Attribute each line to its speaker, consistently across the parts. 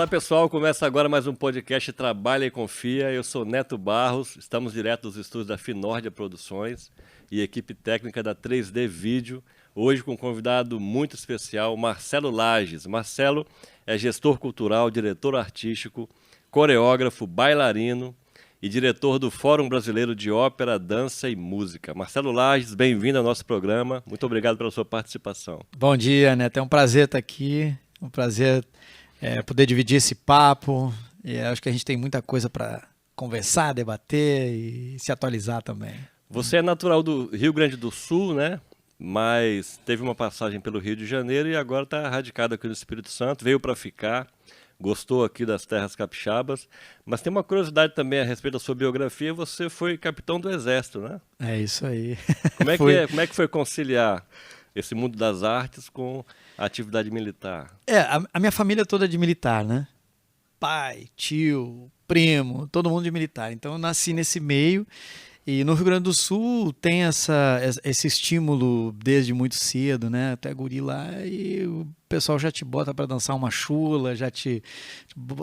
Speaker 1: Fala pessoal, começa agora mais um podcast Trabalha e Confia. Eu sou Neto Barros, estamos direto dos estúdios da Finórdia Produções e equipe técnica da 3D Vídeo. Hoje com um convidado muito especial, Marcelo Lages. Marcelo é gestor cultural, diretor artístico, coreógrafo, bailarino e diretor do Fórum Brasileiro de Ópera, Dança e Música. Marcelo Lages, bem-vindo ao nosso programa. Muito obrigado pela sua participação.
Speaker 2: Bom dia, Neto. É um prazer estar aqui, um prazer poder dividir esse papo. E acho que a gente tem muita coisa para conversar, debater e se atualizar também.
Speaker 1: Você é natural do Rio Grande do Sul, né? Mas teve uma passagem pelo Rio de Janeiro e agora está radicado aqui no Espírito Santo, veio para ficar, gostou aqui das terras capixabas, mas tem uma curiosidade também a respeito da sua biografia, você foi capitão do Exército, né?
Speaker 2: É isso aí.
Speaker 1: Como é que foi conciliar esse mundo das artes com a atividade militar?
Speaker 2: A minha família toda é de militar, né? Pai, tio, primo, todo mundo de militar. Então eu nasci nesse meio. E no Rio Grande do Sul tem esse estímulo desde muito cedo, né? Até guri lá e o pessoal já te bota para dançar uma chula, já te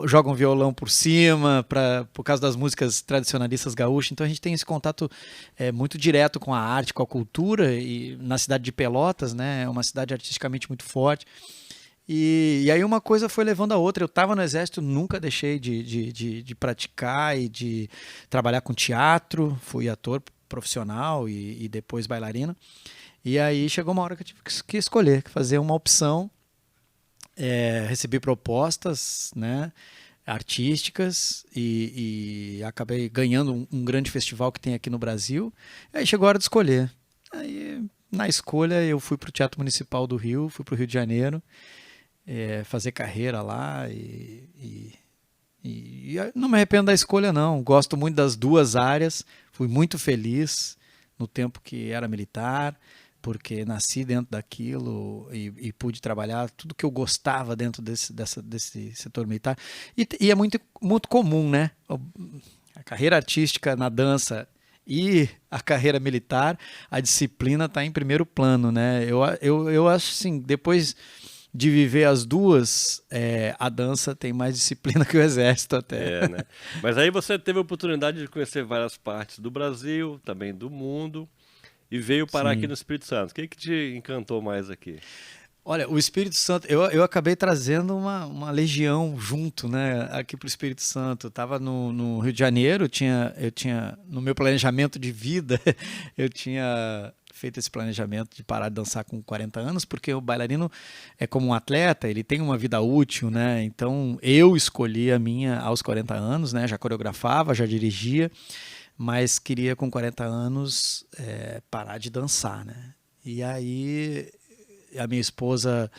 Speaker 2: joga um violão por cima, por causa das músicas tradicionalistas gaúchas. Então a gente tem esse contato muito direto com a arte, com a cultura. E na cidade de Pelotas, né? É uma cidade artisticamente muito forte. E aí uma coisa foi levando a outra. Eu estava no Exército, nunca deixei de praticar e de trabalhar com teatro. Fui ator profissional e depois bailarino. E aí chegou uma hora que eu tive que escolher, fazer uma opção. Recebi propostas, né, artísticas e acabei ganhando um grande festival que tem aqui no Brasil. Aí chegou a hora de escolher. Aí, na escolha, eu fui para o Teatro Municipal do Rio, fui para o Rio de Janeiro. Fazer carreira lá e não me arrependo da escolha não, gosto muito das duas áreas, fui muito feliz no tempo que era militar, porque nasci dentro daquilo e pude trabalhar tudo que eu gostava dentro desse setor militar e é muito comum, né? A carreira artística na dança e a carreira militar, a disciplina está em primeiro plano, né? Eu acho assim, depois de viver as duas, a dança tem mais disciplina que o Exército até.
Speaker 1: Né? Mas aí você teve a oportunidade de conhecer várias partes do Brasil, também do mundo, e veio parar aqui
Speaker 2: Sim.
Speaker 1: no Espírito Santo. O que te encantou mais aqui?
Speaker 2: Olha, o Espírito Santo, eu acabei trazendo uma legião junto, né, aqui para o Espírito Santo. Eu estava no Rio de Janeiro, eu tinha, no meu planejamento de vida, eu tinha feito esse planejamento de parar de dançar com 40 anos, porque o bailarino é como um atleta, ele tem uma vida útil, né? Então eu escolhi a minha aos 40 anos, né? Já coreografava, já dirigia, mas queria com 40 anos parar de dançar, né? E aí a minha esposa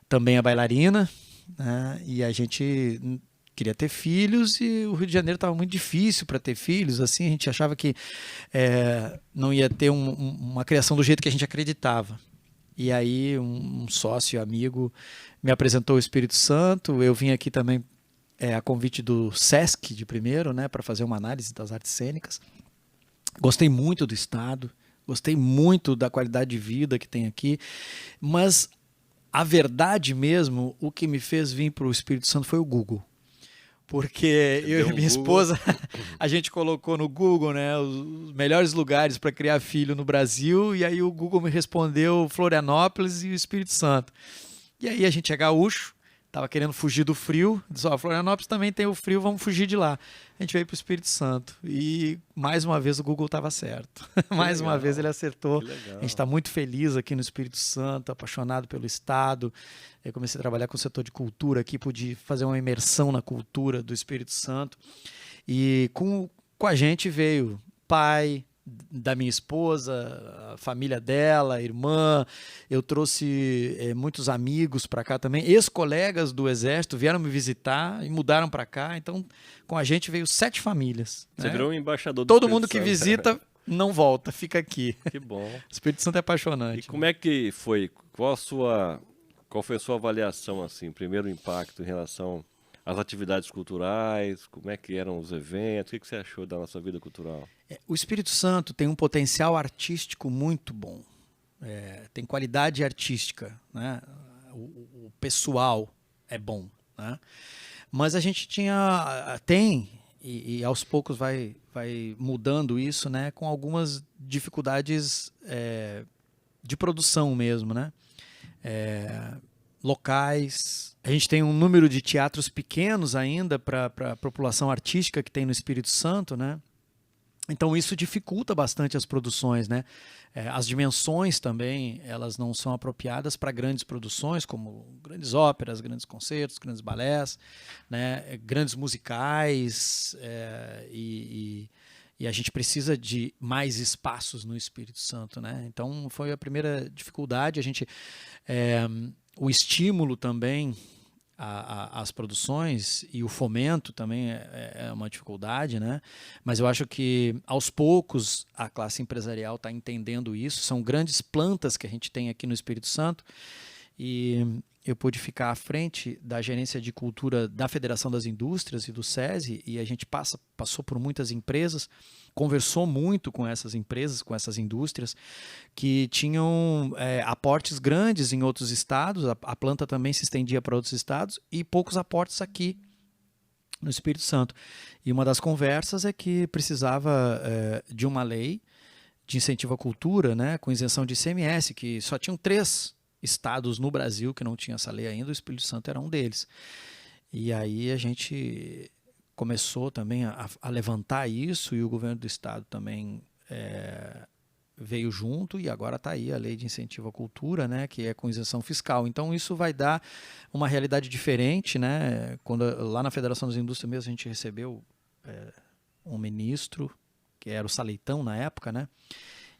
Speaker 2: também é bailarina, né? E a gente queria ter filhos e o Rio de Janeiro estava muito difícil para ter filhos, assim, a gente achava que não ia ter uma criação do jeito que a gente acreditava. E aí um sócio amigo me apresentou o Espírito Santo, eu vim aqui também a convite do Sesc de primeiro, né, para fazer uma análise das artes cênicas. Gostei muito do estado, gostei muito da qualidade de vida que tem aqui, mas a verdade mesmo, o que me fez vir para o Espírito Santo foi o Google. Porque eu e minha esposa, a gente colocou no Google, né, os melhores lugares para criar filho no Brasil, e aí o Google me respondeu Florianópolis e o Espírito Santo. E aí a gente é gaúcho, estava querendo fugir do frio, disse, Florianópolis também tem o frio, vamos fugir de lá. A gente veio para o Espírito Santo e mais uma vez o Google estava certo. Mais uma vez ele acertou. A gente está muito feliz aqui no Espírito Santo, apaixonado pelo estado. Eu comecei a trabalhar com o setor de cultura aqui, pude fazer uma imersão na cultura do Espírito Santo. E com a gente veio pai da minha esposa, a família dela, a irmã. Eu trouxe muitos amigos para cá também. Ex-colegas do Exército vieram me visitar e mudaram para cá. Então, com a gente veio 7 famílias.
Speaker 1: Você virou um embaixador do
Speaker 2: Todo
Speaker 1: Espírito
Speaker 2: mundo que
Speaker 1: Santo.
Speaker 2: visita não volta, fica aqui.
Speaker 1: Que bom.
Speaker 2: O Espírito Santo é apaixonante.
Speaker 1: E como é que foi? Qual foi a sua avaliação, assim, primeiro impacto em relação às atividades culturais? Como é que eram os eventos? O que você achou da nossa vida cultural?
Speaker 2: O Espírito Santo tem um potencial artístico muito bom. Tem qualidade artística, né? O pessoal é bom, né? Mas a gente tem, e aos poucos vai mudando isso, né, com algumas dificuldades de produção mesmo, né? Locais. A gente tem um número de teatros pequenos ainda para a população artística que tem no Espírito Santo, né? Então isso dificulta bastante as produções, né? As dimensões também, elas não são apropriadas para grandes produções, como grandes óperas, grandes concertos, grandes balés, né? Grandes musicais, e a gente precisa de mais espaços no Espírito Santo, né? Então foi a primeira dificuldade. O estímulo também às produções e o fomento também é uma dificuldade, né? Mas eu acho que aos poucos a classe empresarial está entendendo isso. São grandes plantas que a gente tem aqui no Espírito Santo, e eu pude ficar à frente da gerência de cultura da Federação das Indústrias e do SESI, e a gente passou por muitas empresas, conversou muito com essas empresas, com essas indústrias, que tinham aportes grandes em outros estados, a planta também se estendia para outros estados, e poucos aportes aqui no Espírito Santo. E uma das conversas é que precisava de uma lei de incentivo à cultura, né, com isenção de ICMS, que só tinham 3 estados no Brasil que não tinha essa lei ainda, o Espírito Santo era um deles. E aí a gente começou também a levantar isso, e o governo do estado também veio junto, e agora está aí a lei de incentivo à cultura, né, que é com isenção fiscal. Então isso vai dar uma realidade diferente, né? Quando lá na Federação das Indústrias mesmo a gente recebeu um ministro, que era o Saleitão na época, né?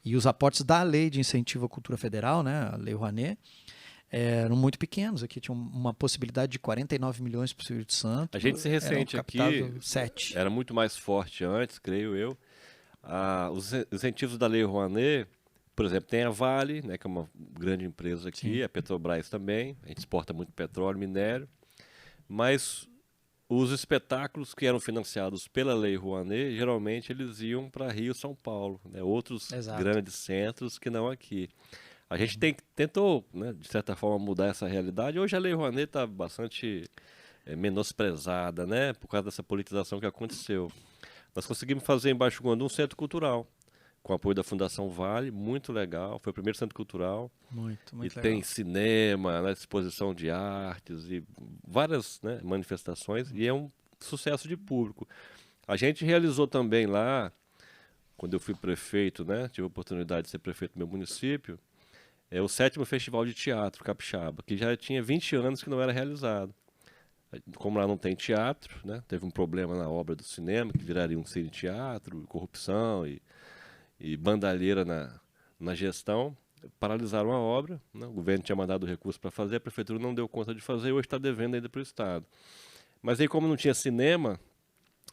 Speaker 2: E os aportes da lei de incentivo à cultura federal, né, a Lei Rouanet, eram muito pequenos. Aqui tinha uma possibilidade de 49 milhões para o Espírito Santo.
Speaker 1: A gente se ressente aqui,
Speaker 2: 7.
Speaker 1: Era muito mais forte antes, creio eu. Os incentivos da Lei Rouanet, por exemplo, tem a Vale, né, que é uma grande empresa aqui, Sim. A Petrobras também, a gente exporta muito petróleo, minério, mas os espetáculos que eram financiados pela Lei Rouanet, geralmente eles iam para Rio, São Paulo, né? Outros
Speaker 2: Exato.
Speaker 1: grandes centros que não aqui. A gente tentou, né, de certa forma, mudar essa realidade. Hoje a Lei Rouanet está bastante menosprezada, né, por causa dessa politização que aconteceu. Nós conseguimos fazer em Baixo Guandu um centro cultural, com apoio da Fundação Vale, muito legal. Foi o primeiro centro cultural.
Speaker 2: Muito legal.
Speaker 1: Tem cinema, né, exposição de artes e várias, né, manifestações, e é um sucesso de público. A gente realizou também lá, quando eu fui prefeito, né, tive a oportunidade de ser prefeito do meu município, o 7º Festival de Teatro Capixaba, que já tinha 20 anos que não era realizado. Como lá não tem teatro, né, teve um problema na obra do cinema, que viraria um cine-teatro, corrupção e bandalheira na gestão, paralisaram a obra, né? O governo tinha mandado recurso para fazer, a prefeitura não deu conta de fazer, e hoje está devendo ainda para o Estado. Mas aí, como não tinha cinema,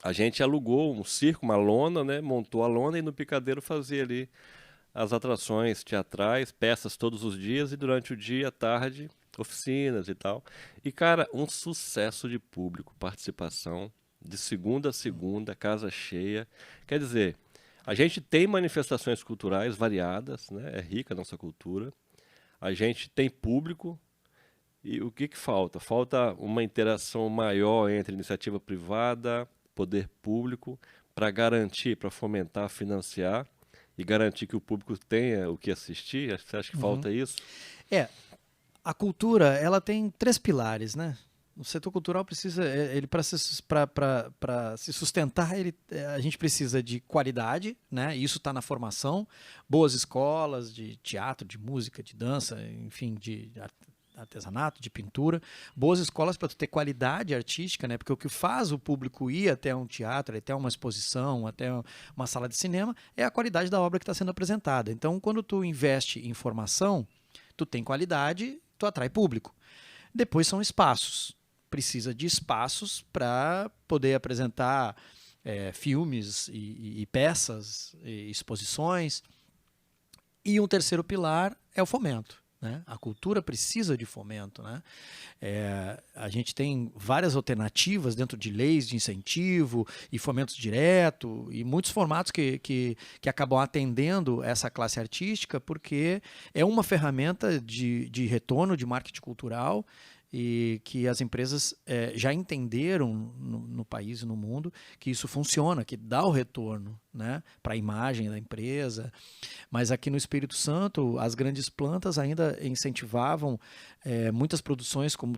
Speaker 1: a gente alugou um circo, uma lona, né? Montou a lona, e no picadeiro fazia ali as atrações teatrais, peças todos os dias, e durante o dia, à tarde, oficinas e tal. E, cara, um sucesso de público, participação, de segunda a segunda, casa cheia. Quer dizer, a gente tem manifestações culturais variadas, né? É rica a nossa cultura. A gente tem público. E o que falta? Falta uma interação maior entre iniciativa privada, poder público, para garantir, para fomentar, financiar e garantir que o público tenha o que assistir. Você acha que falta isso?
Speaker 2: A cultura, ela tem 3 pilares, né? O setor cultural precisa, para se sustentar, a gente precisa de qualidade, né? Isso está na formação, boas escolas de teatro, de música, de dança, enfim, de artesanato, de pintura, boas escolas para ter qualidade artística, né? Porque o que faz o público ir até um teatro, até uma exposição, até uma sala de cinema, é a qualidade da obra que está sendo apresentada. Então, quando tu investe em formação, tu tem qualidade, tu atrai público. Depois são espaços. Precisa de espaços para poder apresentar filmes e peças, e exposições. E um terceiro pilar é o fomento, né? A cultura precisa de fomento, né? A gente tem várias alternativas dentro de leis de incentivo e fomento direto, e muitos formatos que acabam atendendo essa classe artística, porque é uma ferramenta de retorno de marketing cultural e que as empresas já entenderam no país e no mundo que isso funciona, que dá o retorno, né, para a imagem da empresa. Mas aqui no Espírito Santo, as grandes plantas ainda incentivavam muitas produções, como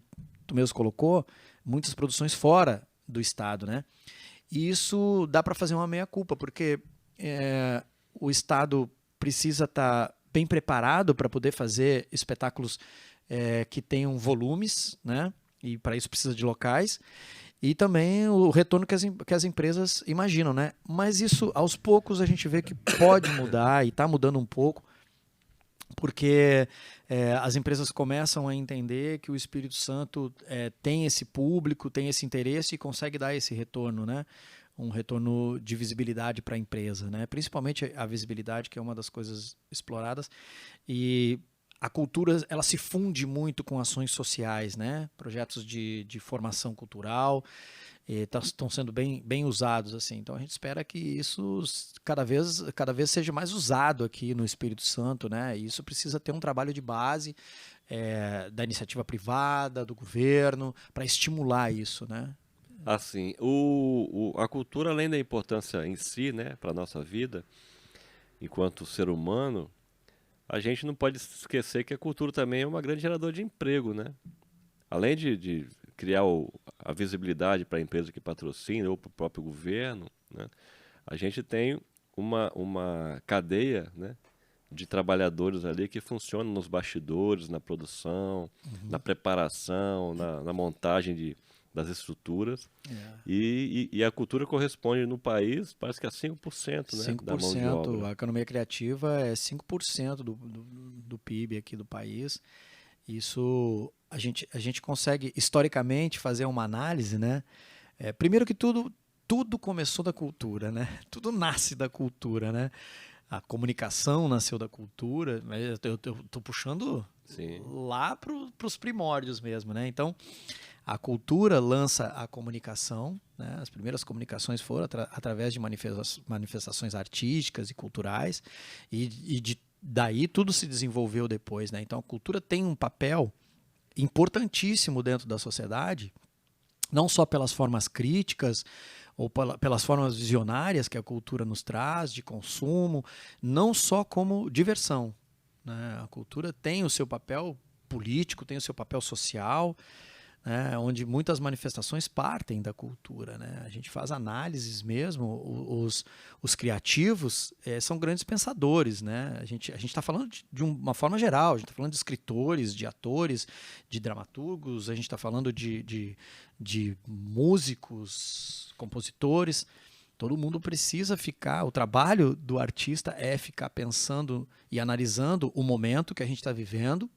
Speaker 2: tu mesmo colocou, muitas produções fora do estado, né? E isso dá para fazer uma meia-culpa, porque o estado precisa estar bem preparado para poder fazer espetáculos que tenham volumes, né? E para isso precisa de locais. E também o retorno que as empresas imaginam, né? Mas isso, aos poucos, a gente vê que pode mudar e está mudando um pouco, porque as empresas começam a entender que o Espírito Santo tem esse público, tem esse interesse e consegue dar esse retorno, né? Um retorno de visibilidade para a empresa, né? Principalmente a visibilidade, que é uma das coisas exploradas. E a cultura, ela se funde muito com ações sociais, né? Projetos de formação cultural estão sendo bem usados, assim. Então a gente espera que isso cada vez seja mais usado aqui no Espírito Santo, né? E isso precisa ter um trabalho de base da iniciativa privada, do governo, para estimular isso, né?
Speaker 1: Assim, a cultura, além da importância em si, né, para a nossa vida, enquanto ser humano, a gente não pode esquecer que a cultura também é uma grande geradora de emprego, né? Além de criar a visibilidade para a empresa que patrocina ou para o próprio governo, né? A gente tem uma cadeia, né, de trabalhadores ali que funcionam nos bastidores, na produção, na preparação, na montagem das estruturas. E a cultura corresponde no país, parece que a 5%, né, da mão de
Speaker 2: 5%,
Speaker 1: obra.
Speaker 2: a economia criativa é 5% do PIB aqui do país. Isso a gente consegue historicamente fazer uma análise, né? Primeiro que tudo começou da cultura, né? Tudo nasce da cultura, né? A comunicação nasceu da cultura, mas eu tô puxando
Speaker 1: Sim.
Speaker 2: lá para os primórdios mesmo, né? Então, a cultura lança a comunicação, né? As primeiras comunicações foram através de manifestações artísticas e culturais, daí tudo se desenvolveu depois, né? Então a cultura tem um papel importantíssimo dentro da sociedade, não só pelas formas críticas ou pelas formas visionárias que a cultura nos traz, de consumo, não só como diversão, né? A cultura tem o seu papel político, tem o seu papel social, né, onde muitas manifestações partem da cultura, né? A gente faz análises mesmo, os criativos são grandes pensadores, né? A gente está falando de uma forma geral, a gente está falando de escritores, de atores, de dramaturgos, a gente está falando de músicos, compositores. Todo mundo precisa o trabalho do artista é ficar pensando e analisando o momento que a gente está vivendo,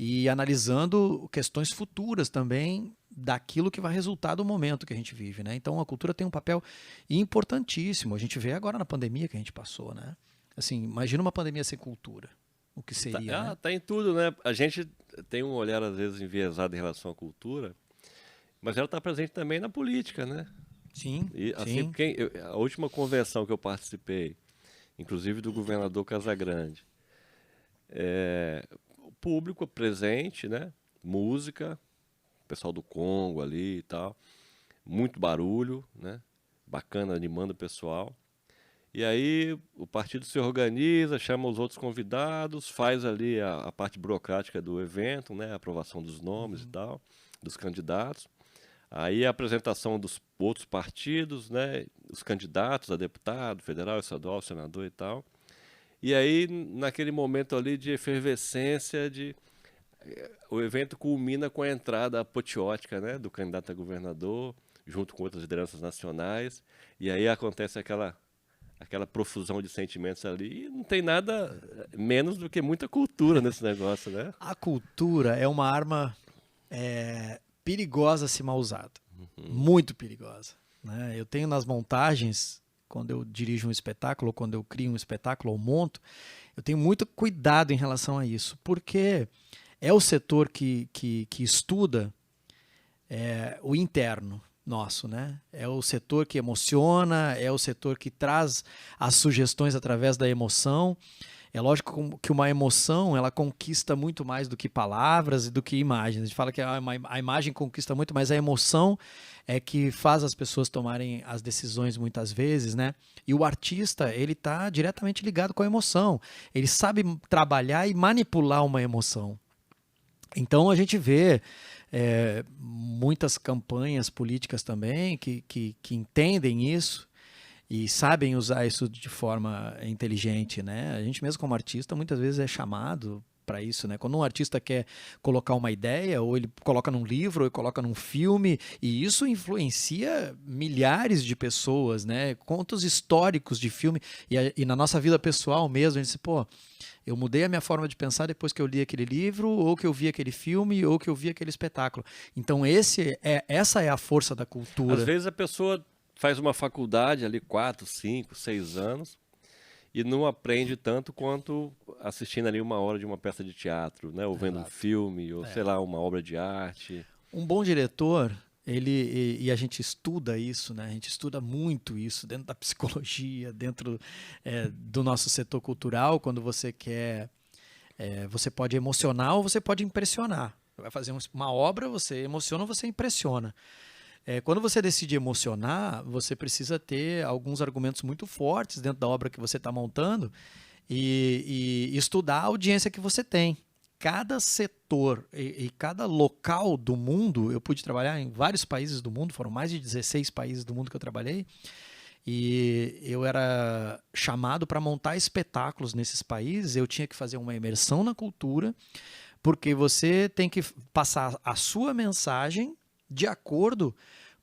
Speaker 2: e analisando questões futuras também daquilo que vai resultar do momento que a gente vive, né? Então a cultura tem um papel importantíssimo. A gente vê agora na pandemia que a gente passou, né? Assim, imagina uma pandemia sem cultura. O que seria, né?
Speaker 1: Tá em tudo, né? A gente tem um olhar às vezes enviesado em relação à cultura, mas ela está presente também na política, né?
Speaker 2: Sim,
Speaker 1: E assim,
Speaker 2: sim.
Speaker 1: a última convenção que eu participei, inclusive do governador Casagrande, o público presente, né? Música, pessoal do Congo ali e tal, muito barulho, né? Bacana, animando o pessoal. E aí o partido se organiza, chama os outros convidados, faz ali a parte burocrática do evento, né? A aprovação dos nomes e tal, dos candidatos. Aí a apresentação dos outros partidos, né? Os candidatos a deputado, federal, estadual, senador e tal. E aí, naquele momento ali de efervescência, o evento culmina com a entrada apoteótica, né, do candidato a governador, junto com outras lideranças nacionais. E aí acontece aquela profusão de sentimentos ali. E não tem nada menos do que muita cultura nesse negócio, né?
Speaker 2: A cultura é uma arma perigosa se mal usada. Muito perigosa, né? Eu tenho nas montagens, quando eu dirijo um espetáculo, ou quando eu crio um espetáculo ou monto, eu tenho muito cuidado em relação a isso, porque é o setor que estuda o interno nosso, né? É o setor que emociona, é o setor que traz as sugestões através da emoção. É lógico que uma emoção, ela conquista muito mais do que palavras e do que imagens. A gente fala que a imagem conquista muito, mas a emoção é que faz as pessoas tomarem as decisões muitas vezes, né? E o artista, ele está diretamente ligado com a emoção. Ele sabe trabalhar e manipular uma emoção. Então a gente vê muitas campanhas políticas também que entendem isso e sabem usar isso de forma inteligente, né? A gente mesmo como artista muitas vezes é chamado para isso, né? Quando um artista quer colocar uma ideia, ou ele coloca num livro, ou ele coloca num filme, e isso influencia milhares de pessoas, né? Contos históricos de filme, e na nossa vida pessoal mesmo, a gente diz, pô, eu mudei a minha forma de pensar depois que eu li aquele livro, ou que eu vi aquele filme, ou que eu vi aquele espetáculo. Então essa é a força da cultura.
Speaker 1: Às vezes a pessoa faz uma faculdade ali 4, 5, 6 anos e não aprende tanto quanto assistindo ali uma hora de uma peça de teatro, né? Ou vendo um filme, ou sei lá, uma obra de arte.
Speaker 2: Um bom diretor, e a gente estuda isso, né? A gente estuda muito isso dentro da psicologia, dentro do nosso setor cultural, quando você quer... você pode emocionar ou você pode impressionar. Você vai fazer uma obra, você emociona ou você impressiona. Quando você decide emocionar, você precisa ter alguns argumentos muito fortes dentro da obra que você está montando e estudar a audiência que você tem. Cada setor e cada local do mundo, eu pude trabalhar em vários países do mundo, foram mais de 16 países do mundo que eu trabalhei, e eu era chamado para montar espetáculos nesses países, eu tinha que fazer uma imersão na cultura, porque você tem que passar a sua mensagem de acordo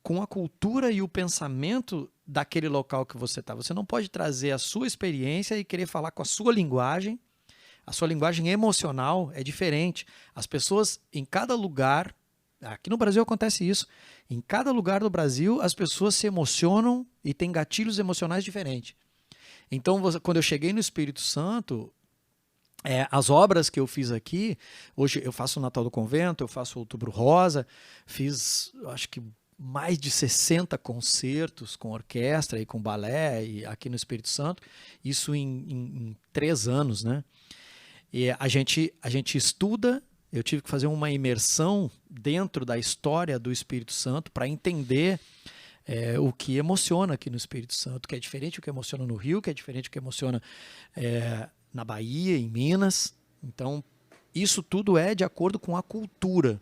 Speaker 2: com a cultura e o pensamento daquele local que você está. Você não pode trazer a sua experiência e querer falar com a sua linguagem. A sua linguagem emocional é diferente. As pessoas em cada lugar, aqui no Brasil acontece isso, em cada lugar do Brasil as pessoas se emocionam e têm gatilhos emocionais diferentes. Então, quando eu cheguei no Espírito Santo, as obras que eu fiz aqui, hoje eu faço o Natal do Convento, eu faço o Outubro Rosa, fiz, acho que mais de 60 concertos com orquestra e com balé e aqui no Espírito Santo, isso em 3 anos, né? E a gente estuda, eu tive que fazer uma imersão dentro da história do Espírito Santo para entender o que emociona aqui no Espírito Santo, que é diferente do que emociona no Rio, que é diferente do que emociona na Bahia, em Minas. Então, isso tudo é de acordo com a cultura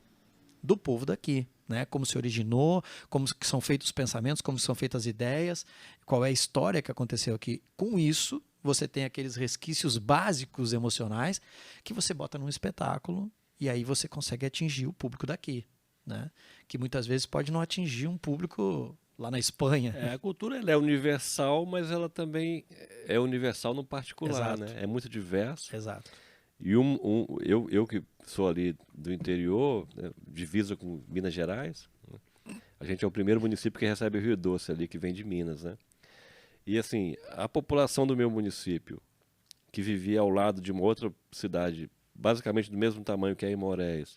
Speaker 2: do povo daqui, né? Como se originou, como que são feitos os pensamentos, como são feitas as ideias, qual é a história que aconteceu aqui. Com isso, você tem aqueles resquícios básicos emocionais que você bota num espetáculo e aí você consegue atingir o público daqui, né? Que muitas vezes pode não atingir um público lá na Espanha.
Speaker 1: A cultura ela é universal, mas ela também é universal no particular,
Speaker 2: Exato.
Speaker 1: né? É muito diverso.
Speaker 2: Exato.
Speaker 1: E eu que sou ali do interior, né, divisa com Minas Gerais, né? A gente é o primeiro município que recebe o Rio Doce ali, que vem de Minas, né? E assim, a população do meu município, que vivia ao lado de uma outra cidade, basicamente do mesmo tamanho que a Imorés,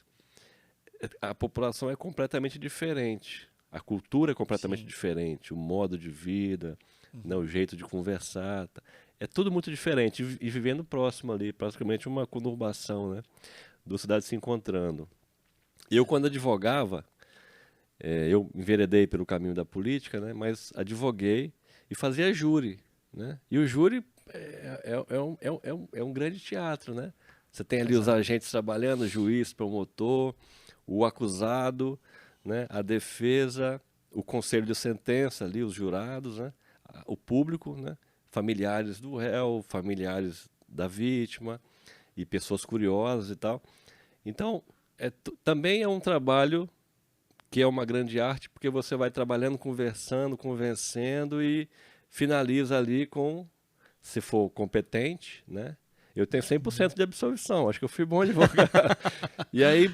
Speaker 1: a população é completamente diferente. A cultura é completamente diferente, o modo de vida, né, o jeito de conversar. É tudo muito diferente. E vivendo próximo ali, praticamente uma conurbação, né, duas cidades se encontrando. Eu, quando advogava, eu enveredei pelo caminho da política, né, mas advoguei e fazia júri, né? E o júri é um grande teatro, né? Você tem ali os agentes trabalhando, o juiz, promotor, o acusado, né? A defesa, o conselho de sentença ali, os jurados, né? O público, né? Familiares do réu, familiares da vítima e pessoas curiosas e tal. Então, também é um trabalho que é uma grande arte, porque você vai trabalhando, conversando, convencendo e finaliza ali com, se for competente, né? Eu tenho 100% de absolvição, acho que eu fui bom advogado. E aí,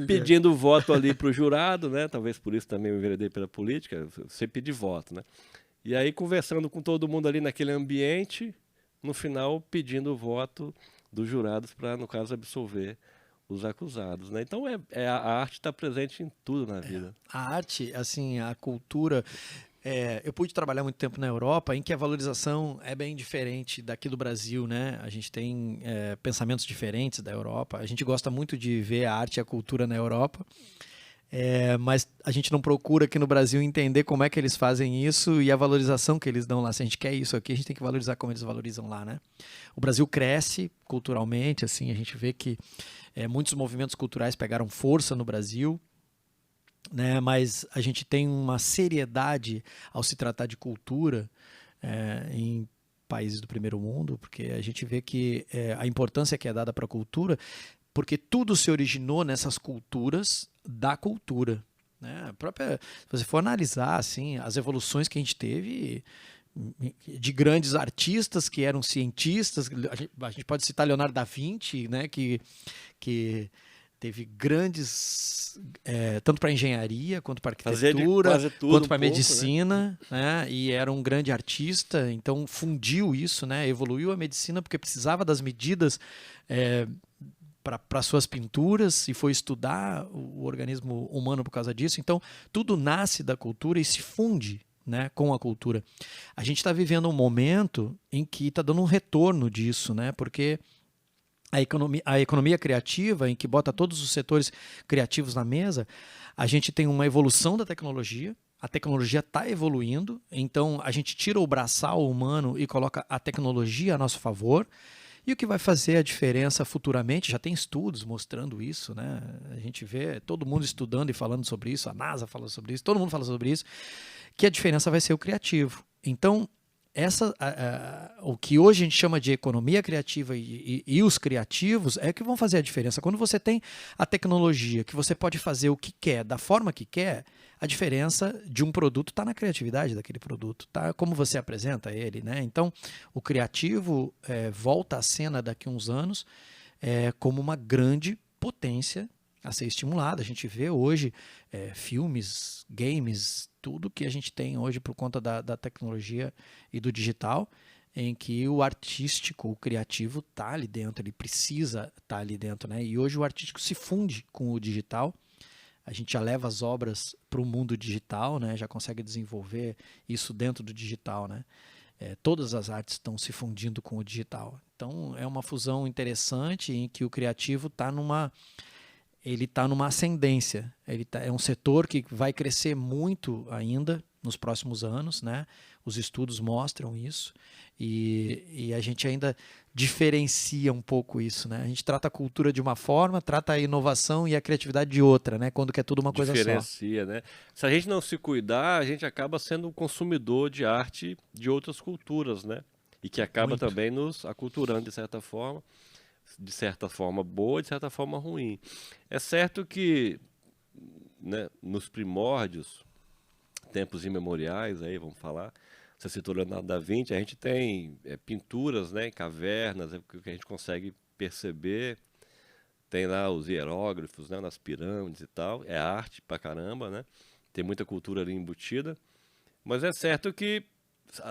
Speaker 1: pedindo voto ali para o jurado, né? Talvez por isso também eu enveredei pela política, você pedir voto, né? E aí, conversando com todo mundo ali naquele ambiente, no final, pedindo o voto dos jurados para, no caso, absolver os acusados, né? Então a arte está presente em tudo na vida.
Speaker 2: A arte, assim, a cultura, Eu pude trabalhar muito tempo na Europa, em que a valorização é bem diferente daqui do Brasil, né? A gente tem pensamentos diferentes da Europa. A gente gosta muito de ver a arte e a cultura na Europa, mas a gente não procura aqui no Brasil entender como é que eles fazem isso e a valorização que eles dão lá. Se a gente quer isso aqui, a gente tem que valorizar como eles valorizam lá, né? O Brasil cresce culturalmente, assim, a gente vê que muitos movimentos culturais pegaram força no Brasil, né? Mas a gente tem uma seriedade ao se tratar de cultura em países do primeiro mundo, porque a gente vê que a importância que é dada para a cultura, porque tudo se originou nessas culturas da cultura, né? Se você for analisar assim, as evoluções que a gente teve de grandes artistas que eram cientistas, a gente pode citar Leonardo da Vinci, né? Que teve grandes, tanto para engenharia, quanto para arquitetura, quanto para medicina, né? E era um grande artista, então fundiu isso, né? Evoluiu a medicina porque precisava das medidas para suas pinturas e foi estudar o organismo humano por causa disso. Então, tudo nasce da cultura e se funde, né, com a cultura. A gente está vivendo um momento em que está dando um retorno disso, né? Porque a economia criativa, em que bota todos os setores criativos na mesa, a gente tem uma evolução da tecnologia, a tecnologia está evoluindo, então a gente tira o braçal humano e coloca a tecnologia a nosso favor, e o que vai fazer a diferença futuramente, já tem estudos mostrando isso, né? A gente vê todo mundo estudando e falando sobre isso, a NASA fala sobre isso, todo mundo fala sobre isso, que a diferença vai ser o criativo. Então, o que hoje a gente chama de economia criativa e os criativos é que vão fazer a diferença. Quando você tem a tecnologia, que você pode fazer o que quer, da forma que quer, a diferença de um produto está na criatividade daquele produto, tá? Como você apresenta ele, né? Então, o criativo volta à cena daqui a uns anos como uma grande potência a ser estimulada. A gente vê hoje filmes, games, tudo que a gente tem hoje por conta da tecnologia e do digital, em que o artístico, o criativo está ali dentro, ele precisa estar ali dentro, né? E hoje o artístico se funde com o digital. A gente já leva as obras para o mundo digital, né? Já consegue desenvolver isso dentro do digital, né? Todas as artes estão se fundindo com o digital. Então é uma fusão interessante em que o criativo está numa ascendência. É um setor que vai crescer muito ainda nos próximos anos, né? Os estudos mostram isso e a gente ainda diferencia um pouco isso, né? A gente trata a cultura de uma forma, trata a inovação e a criatividade de outra, né? Quando quer tudo uma coisa só.
Speaker 1: Diferencia, né? Se a gente não se cuidar, a gente acaba sendo um consumidor de arte de outras culturas, né? E que acaba
Speaker 2: Muito.
Speaker 1: também nos aculturando de certa forma boa, de certa forma ruim. É certo que, né, nos primórdios, tempos imemoriais, aí vamos falar, você citou Leonardo da Vinci, a gente tem pinturas, né, em cavernas, que a gente consegue perceber, tem lá os hieróglifos, né, nas pirâmides e tal, é arte pra caramba, né, tem muita cultura ali embutida, mas é certo que,